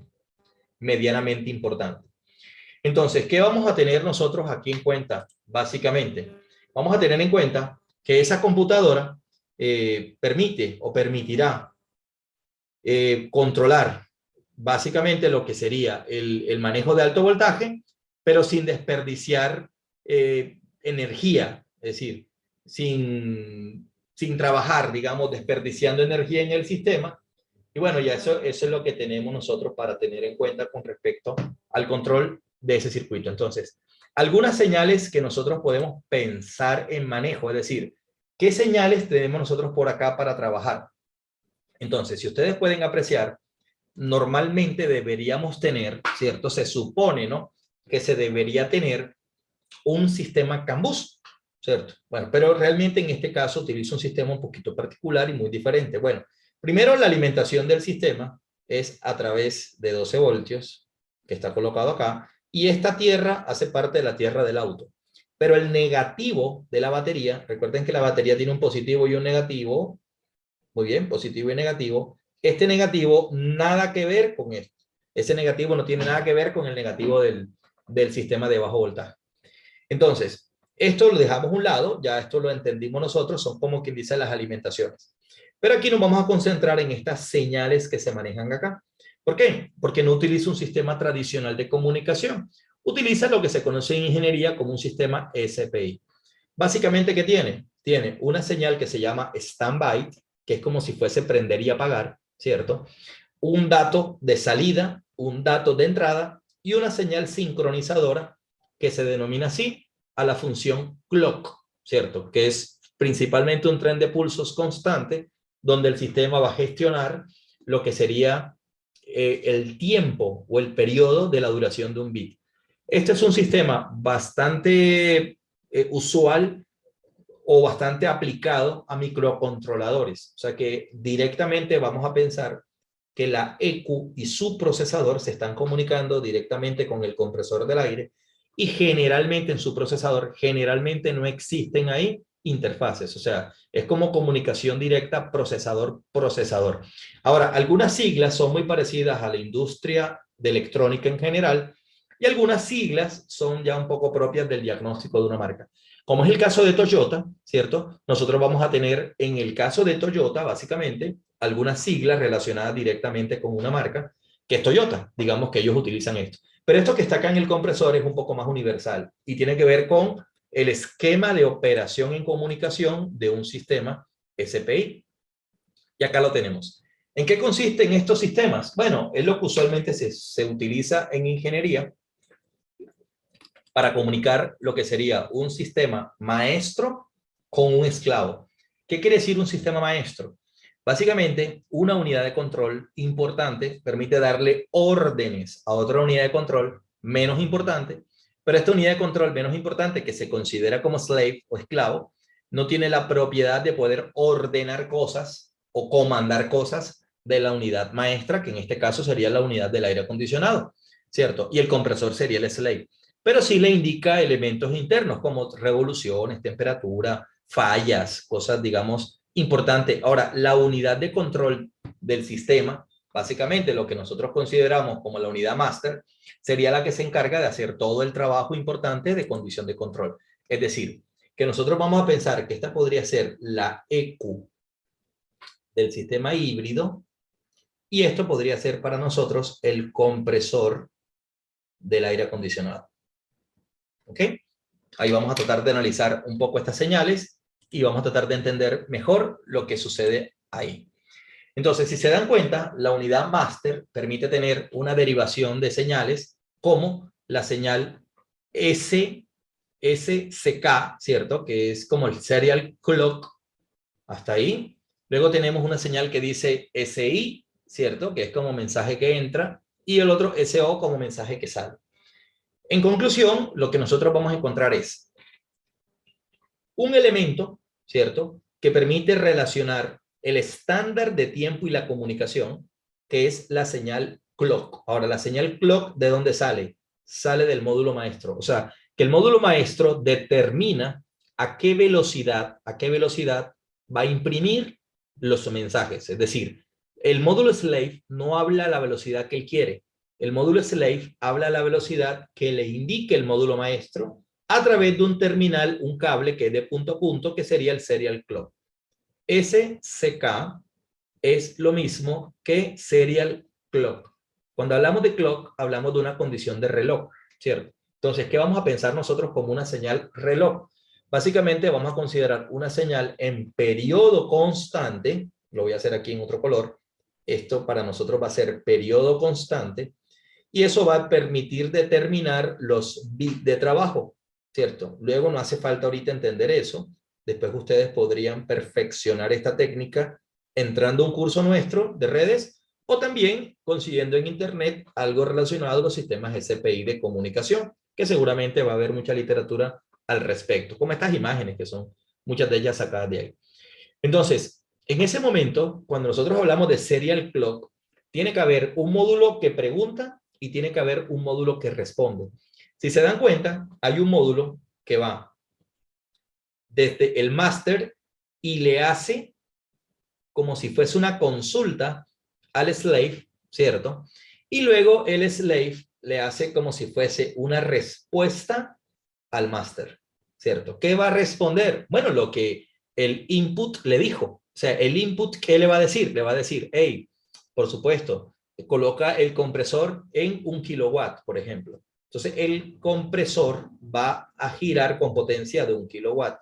medianamente importante. Entonces, ¿qué vamos a tener nosotros aquí en cuenta? Básicamente, vamos a tener en cuenta que esa computadora permite o permitirá controlar básicamente lo que sería el manejo de alto voltaje, pero sin desperdiciar energía, es decir, sin trabajar, digamos, desperdiciando energía en el sistema. Y bueno, ya eso es lo que tenemos nosotros para tener en cuenta con respecto al control de ese circuito. Entonces, algunas señales que nosotros podemos pensar en manejo, es decir, ¿qué señales tenemos nosotros por acá para trabajar? Entonces, si ustedes pueden apreciar, normalmente deberíamos tener, ¿cierto? Se supone, ¿no?, que se debería tener un sistema CAN bus, ¿cierto? Bueno, pero realmente en este caso utilizo un sistema un poquito particular y muy diferente. Bueno, primero la alimentación del sistema es a través de 12 voltios, que está colocado acá, y esta tierra hace parte de la tierra del auto. Pero el negativo de la batería, recuerden que la batería tiene un positivo y un negativo, muy bien, positivo y negativo. Este negativo, nada que ver con esto. Ese negativo no tiene nada que ver con el negativo del sistema de bajo voltaje. Entonces, esto lo dejamos a un lado, ya esto lo entendimos nosotros, son como quien dice las alimentaciones. Pero aquí nos vamos a concentrar en estas señales que se manejan acá. ¿Por qué? Porque no utiliza un sistema tradicional de comunicación. Utiliza lo que se conoce en ingeniería como un sistema SPI. Básicamente, ¿qué tiene? Tiene una señal que se llama standby, que es como si fuese prender y apagar, ¿cierto? Un dato de salida, un dato de entrada y una señal sincronizadora que se denomina así a la función clock, ¿cierto? Que es principalmente un tren de pulsos constante donde el sistema va a gestionar lo que sería el tiempo o el periodo de la duración de un bit. Este es un sistema bastante usual o bastante aplicado a microcontroladores. O sea que directamente vamos a pensar que la EQ y su procesador se están comunicando directamente con el compresor del aire y generalmente en su procesador, generalmente no existen ahí interfaces. O sea, es como comunicación directa procesador-procesador. Ahora, algunas siglas son muy parecidas a la industria de electrónica en general y algunas siglas son ya un poco propias del diagnóstico de una marca. Como es el caso de Toyota, ¿cierto? Nosotros vamos a tener, en el caso de Toyota, básicamente, algunas siglas relacionadas directamente con una marca, que es Toyota. Digamos que ellos utilizan esto. Pero esto que está acá en el compresor es un poco más universal y tiene que ver con el esquema de operación en comunicación de un sistema SPI. Y acá lo tenemos. ¿En qué consisten estos sistemas? Bueno, es lo que usualmente se utiliza en ingeniería para comunicar lo que sería un sistema maestro con un esclavo. ¿Qué quiere decir un sistema maestro? Básicamente, una unidad de control importante permite darle órdenes a otra unidad de control menos importante, pero esta unidad de control menos importante, que se considera como slave o esclavo, no tiene la propiedad de poder ordenar cosas o comandar cosas de la unidad maestra, que en este caso sería la unidad del aire acondicionado, ¿cierto? Y el compresor sería el slave. Pero sí le indica elementos internos como revoluciones, temperatura, fallas, cosas, digamos, importantes. Ahora, la unidad de control del sistema, básicamente lo que nosotros consideramos como la unidad máster, sería la que se encarga de hacer todo el trabajo importante de condición de control. Es decir, que nosotros vamos a pensar que esta podría ser la EQ del sistema híbrido y esto podría ser para nosotros el compresor del aire acondicionado. ¿Ok? Ahí vamos a tratar de analizar un poco estas señales y vamos a tratar de entender mejor lo que sucede ahí. Entonces, si se dan cuenta, la unidad máster permite tener una derivación de señales como la señal SCK, ¿cierto? Que es como el serial clock, hasta ahí. Luego tenemos una señal que dice SI, ¿cierto? Que es como mensaje que entra, y el otro SO como mensaje que sale. En conclusión, lo que nosotros vamos a encontrar es un elemento, ¿cierto?, que permite relacionar el estándar de tiempo y la comunicación, que es la señal clock. Ahora, la señal clock, ¿de dónde sale? Sale del módulo maestro. O sea, que el módulo maestro determina a qué velocidad va a imprimir los mensajes. Es decir, el módulo slave no habla a la velocidad que él quiere. El módulo slave habla a la velocidad que le indique el módulo maestro a través de un terminal, un cable que es de punto a punto, que sería el serial clock. SCK es lo mismo que serial clock. Cuando hablamos de clock, hablamos de una condición de reloj, ¿cierto? Entonces, ¿qué vamos a pensar nosotros como una señal reloj? Básicamente vamos a considerar una señal en periodo constante, lo voy a hacer aquí en otro color, esto para nosotros va a ser periodo constante, y eso va a permitir determinar los bits de trabajo, ¿cierto? Luego no hace falta ahorita entender eso, después ustedes podrían perfeccionar esta técnica entrando a un curso nuestro de redes o también consiguiendo en internet algo relacionado a los sistemas SPI de comunicación, que seguramente va a haber mucha literatura al respecto, como estas imágenes que son muchas de ellas sacadas de ahí. Entonces, en ese momento, cuando nosotros hablamos de serial clock, tiene que haber un módulo que pregunta y tiene que haber un módulo que responde. Si se dan cuenta, hay un módulo que va desde el máster y le hace como si fuese una consulta al slave, ¿cierto? Y luego el slave le hace como si fuese una respuesta al máster, ¿cierto? ¿Qué va a responder? Bueno, lo que el input le dijo. O sea, el input, ¿qué le va a decir? Le va a decir, hey, por supuesto, coloca el compresor en 1 kilowatt, por ejemplo. Entonces, el compresor va a girar con potencia de 1 kilowatt.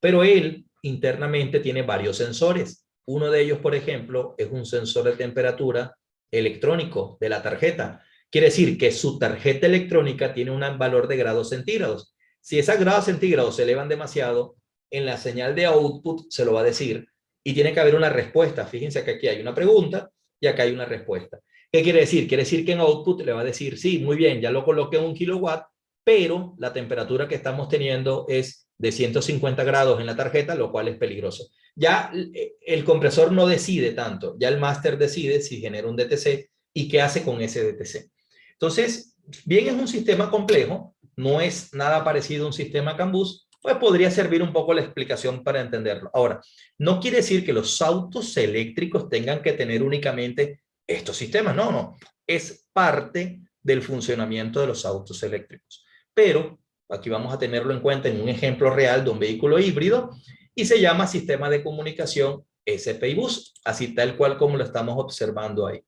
Pero él internamente tiene varios sensores. Uno de ellos, por ejemplo, es un sensor de temperatura electrónico de la tarjeta. Quiere decir que su tarjeta electrónica tiene un valor de grados centígrados. Si esos grados centígrados se elevan demasiado, en la señal de output se lo va a decir y tiene que haber una respuesta. Fíjense que aquí hay una pregunta y acá hay una respuesta. ¿Qué quiere decir? Quiere decir que en output le va a decir, sí, muy bien, ya lo coloqué en 1 kilowatt, pero la temperatura que estamos teniendo es de 150 grados en la tarjeta, lo cual es peligroso. Ya el compresor no decide tanto, ya el máster decide si genera un DTC y qué hace con ese DTC. Entonces, bien es un sistema complejo, no es nada parecido a un sistema CAN bus, pues podría servir un poco la explicación para entenderlo. Ahora, no quiere decir que los autos eléctricos tengan que tener únicamente estos sistemas, no, es parte del funcionamiento de los autos eléctricos. Pero aquí vamos a tenerlo en cuenta en un ejemplo real de un vehículo híbrido y se llama sistema de comunicación SPI bus, así tal cual como lo estamos observando ahí.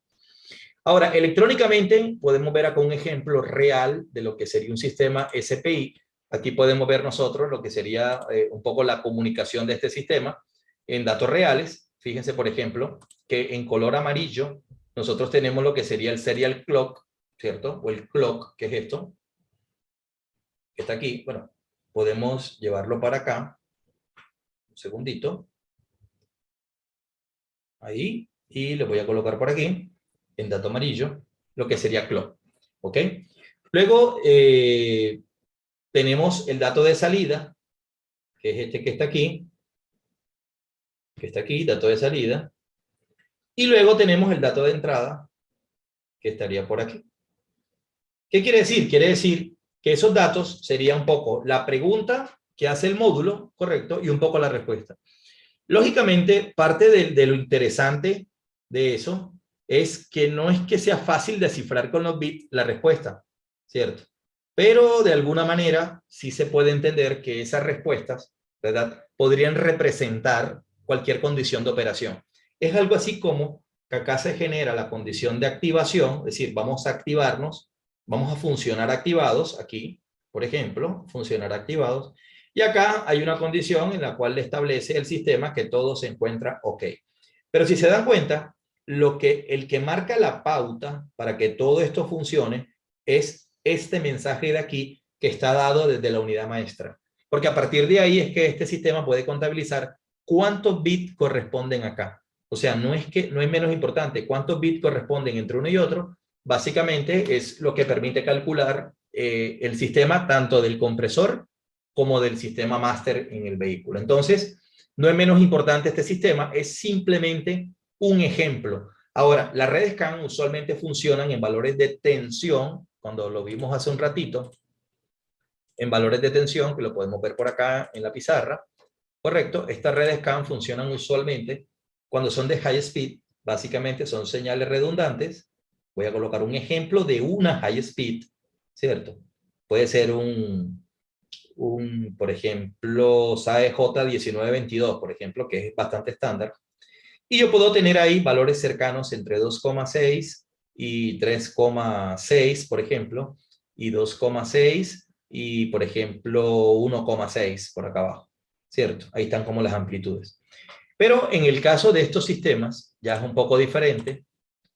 Ahora, electrónicamente podemos ver acá un ejemplo real de lo que sería un sistema SPI. Aquí podemos ver nosotros lo que sería un poco la comunicación de este sistema en datos reales. Fíjense, por ejemplo, que en color amarillo nosotros tenemos lo que sería el serial clock, ¿cierto? O el clock, que es esto. Que está aquí. Bueno, podemos llevarlo para acá. Un segundito. Ahí. Y le voy a colocar por aquí, en dato amarillo, lo que sería clock. ¿Ok? Luego, tenemos el dato de salida, que es este que está aquí. Que está aquí, dato de salida. Y luego tenemos el dato de entrada, que estaría por aquí. ¿Qué quiere decir? Quiere decir que esos datos serían un poco la pregunta que hace el módulo, correcto, y un poco la respuesta. Lógicamente, parte de lo interesante de eso es que no es que sea fácil descifrar con los bits la respuesta, ¿cierto? Pero de alguna manera sí se puede entender que esas respuestas, ¿verdad?, podrían representar cualquier condición de operación. Es algo así como que acá se genera la condición de activación, es decir, vamos a activarnos, vamos a funcionar activados, aquí, por ejemplo, funcionar activados, y acá hay una condición en la cual le establece el sistema que todo se encuentra ok. Pero si se dan cuenta, el que marca la pauta para que todo esto funcione es este mensaje de aquí que está dado desde la unidad maestra. Porque a partir de ahí es que este sistema puede contabilizar cuántos bits corresponden acá. O sea, no es menos importante cuántos bits corresponden entre uno y otro. Básicamente es lo que permite calcular el sistema tanto del compresor como del sistema máster en el vehículo. Entonces, no es menos importante este sistema, es simplemente un ejemplo. Ahora, las redes CAN usualmente funcionan en valores de tensión, cuando lo vimos hace un ratito, en valores de tensión, que lo podemos ver por acá en la pizarra. Correcto, estas redes CAN funcionan usualmente cuando son de high speed, básicamente son señales redundantes. Voy a colocar un ejemplo de una high speed, ¿cierto? Puede ser por ejemplo, SAE J1922, por ejemplo, que es bastante estándar. Y yo puedo tener ahí valores cercanos entre 2,6 y 3,6, por ejemplo, y 2,6 y, por ejemplo, 1,6 por acá abajo, ¿cierto? Ahí están como las amplitudes. Pero en el caso de estos sistemas ya es un poco diferente,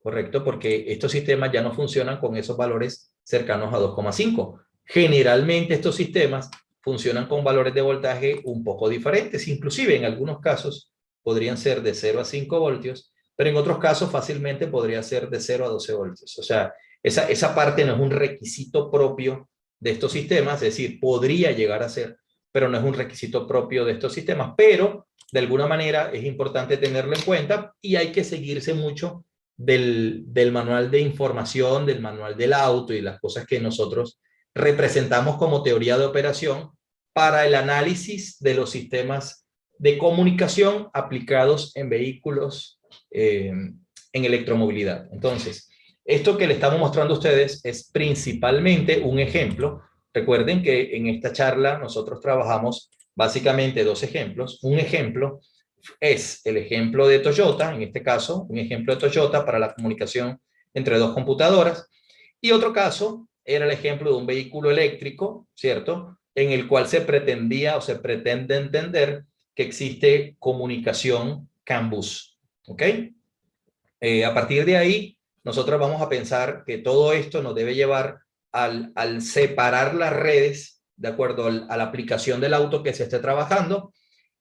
¿correcto? Porque estos sistemas ya no funcionan con esos valores cercanos a 2,5. Generalmente estos sistemas funcionan con valores de voltaje un poco diferentes, inclusive en algunos casos podrían ser de 0 a 5 voltios, pero en otros casos fácilmente podría ser de 0 a 12 voltios. O sea, esa parte no es un requisito propio de estos sistemas, es decir, podría llegar a ser, pero no es un requisito propio de estos sistemas, pero de alguna manera es importante tenerlo en cuenta y hay que seguirse mucho del manual de información, del manual del auto y las cosas que nosotros representamos como teoría de operación para el análisis de los sistemas de comunicación aplicados en vehículos en electromovilidad. Entonces, esto que le estamos mostrando a ustedes es principalmente un ejemplo. Recuerden que en esta charla nosotros trabajamos básicamente dos ejemplos. Un ejemplo es el ejemplo de Toyota, en este caso, un ejemplo de Toyota para la comunicación entre dos computadoras. Y otro caso era el ejemplo de un vehículo eléctrico, ¿cierto? En el cual se pretendía o se pretende entender que existe comunicación CAN-bus, ¿ok? A partir de ahí, nosotros vamos a pensar que todo esto nos debe llevar al separar las redes de acuerdo a la aplicación del auto que se esté trabajando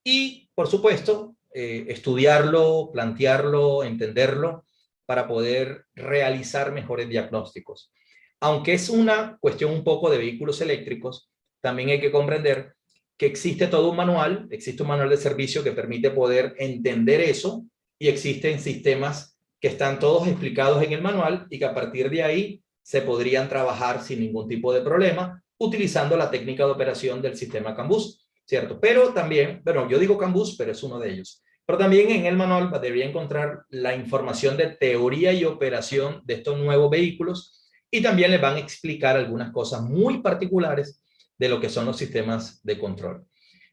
y, por supuesto, estudiarlo, plantearlo, entenderlo para poder realizar mejores diagnósticos. Aunque es una cuestión un poco de vehículos eléctricos, también hay que comprender que existe todo un manual, existe un manual de servicio que permite poder entender eso y existen sistemas que están todos explicados en el manual y que a partir de ahí se podrían trabajar sin ningún tipo de problema utilizando la técnica de operación del sistema CAN-bus, ¿cierto? Pero también, bueno, yo digo CAN-bus, pero es uno de ellos. Pero también en el manual debería encontrar la información de teoría y operación de estos nuevos vehículos y también les van a explicar algunas cosas muy particulares de lo que son los sistemas de control.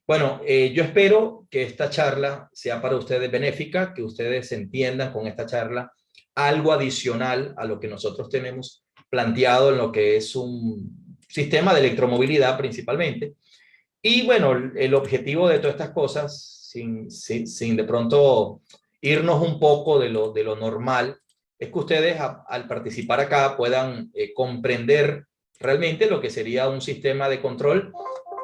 Bueno, yo espero que esta charla sea para ustedes benéfica, que ustedes entiendan con esta charla algo adicional a lo que nosotros tenemos planteado en lo que es un sistema de electromovilidad principalmente. Y bueno, el objetivo de todas estas cosas, sin de pronto irnos un poco de lo normal, es que ustedes al participar acá puedan comprender realmente lo que sería un sistema de control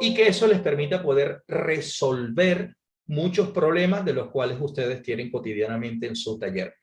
y que eso les permita poder resolver muchos problemas de los cuales ustedes tienen cotidianamente en su taller.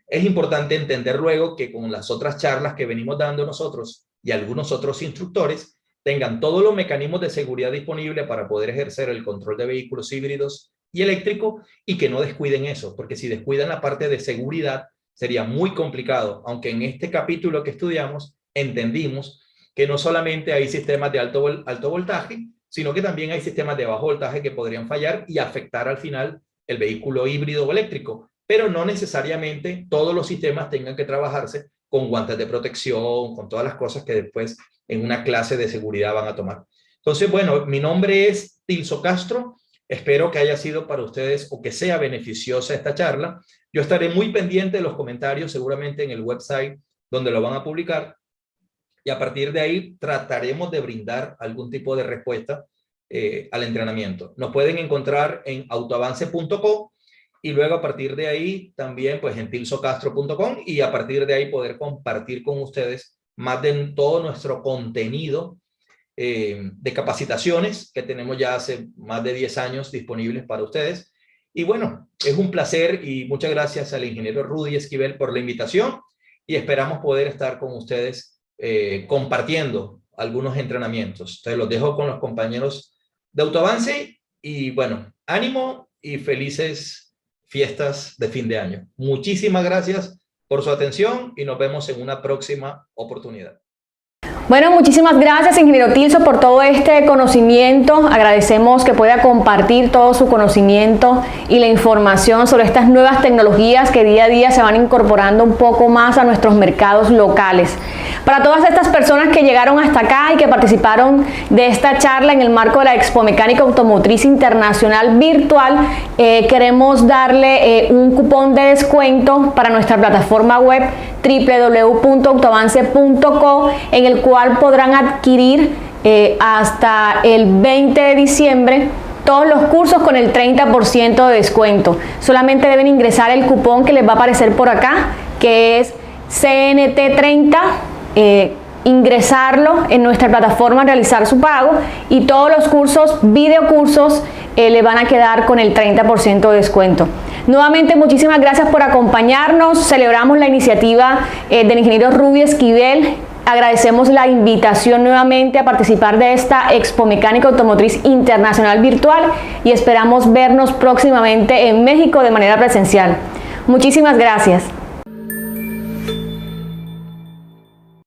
Es importante entender luego que con las otras charlas que venimos dando nosotros y algunos otros instructores tengan todos los mecanismos de seguridad disponibles para poder ejercer el control de vehículos híbridos y eléctricos y que no descuiden eso, porque si descuidan la parte de seguridad sería muy complicado, aunque en este capítulo que estudiamos entendimos que no solamente hay sistemas de alto voltaje, sino que también hay sistemas de bajo voltaje que podrían fallar y afectar al final el vehículo híbrido o eléctrico, pero no necesariamente todos los sistemas tengan que trabajarse con guantes de protección, con todas las cosas que después en una clase de seguridad van a tomar. Entonces, bueno, mi nombre es Tilso Castro, espero que haya sido para ustedes o que sea beneficiosa esta charla. Yo estaré muy pendiente de los comentarios, seguramente en el website donde lo van a publicar, y a partir de ahí trataremos de brindar algún tipo de respuesta al entrenamiento. Nos pueden encontrar en autoavance.co y luego a partir de ahí también pues en tilsocastro.com y a partir de ahí poder compartir con ustedes más de todo nuestro contenido de capacitaciones que tenemos ya hace más de 10 años disponibles para ustedes. Y bueno, es un placer y muchas gracias al ingeniero Rudy Esquivel por la invitación y esperamos poder estar con ustedes compartiendo algunos entrenamientos. Entonces los dejo con los compañeros de Autoavance y bueno, ánimo y felices fiestas de fin de año. Muchísimas gracias por su atención y nos vemos en una próxima oportunidad. Bueno, muchísimas gracias, ingeniero Tilso, por todo este conocimiento. Agradecemos que pueda compartir todo su conocimiento y la información sobre estas nuevas tecnologías que día a día se van incorporando un poco más a nuestros mercados locales. Para todas estas personas que llegaron hasta acá y que participaron de esta charla en el marco de la Expo Mecánica Automotriz Internacional Virtual, queremos darle un cupón de descuento para nuestra plataforma web www.autoavance.co, en el cual podrán adquirir hasta el 20 de diciembre todos los cursos con el 30% de descuento. Solamente deben ingresar el cupón que les va a aparecer por acá, que es CNT30, ingresarlo en nuestra plataforma, realizar su pago y todos los cursos, videocursos, le van a quedar con el 30% de descuento. Nuevamente, muchísimas gracias por acompañarnos. Celebramos la iniciativa del ingeniero Rudy Esquivel. Agradecemos la invitación nuevamente a participar de esta Expo Mecánica Automotriz Internacional Virtual y esperamos vernos próximamente en México de manera presencial. Muchísimas gracias.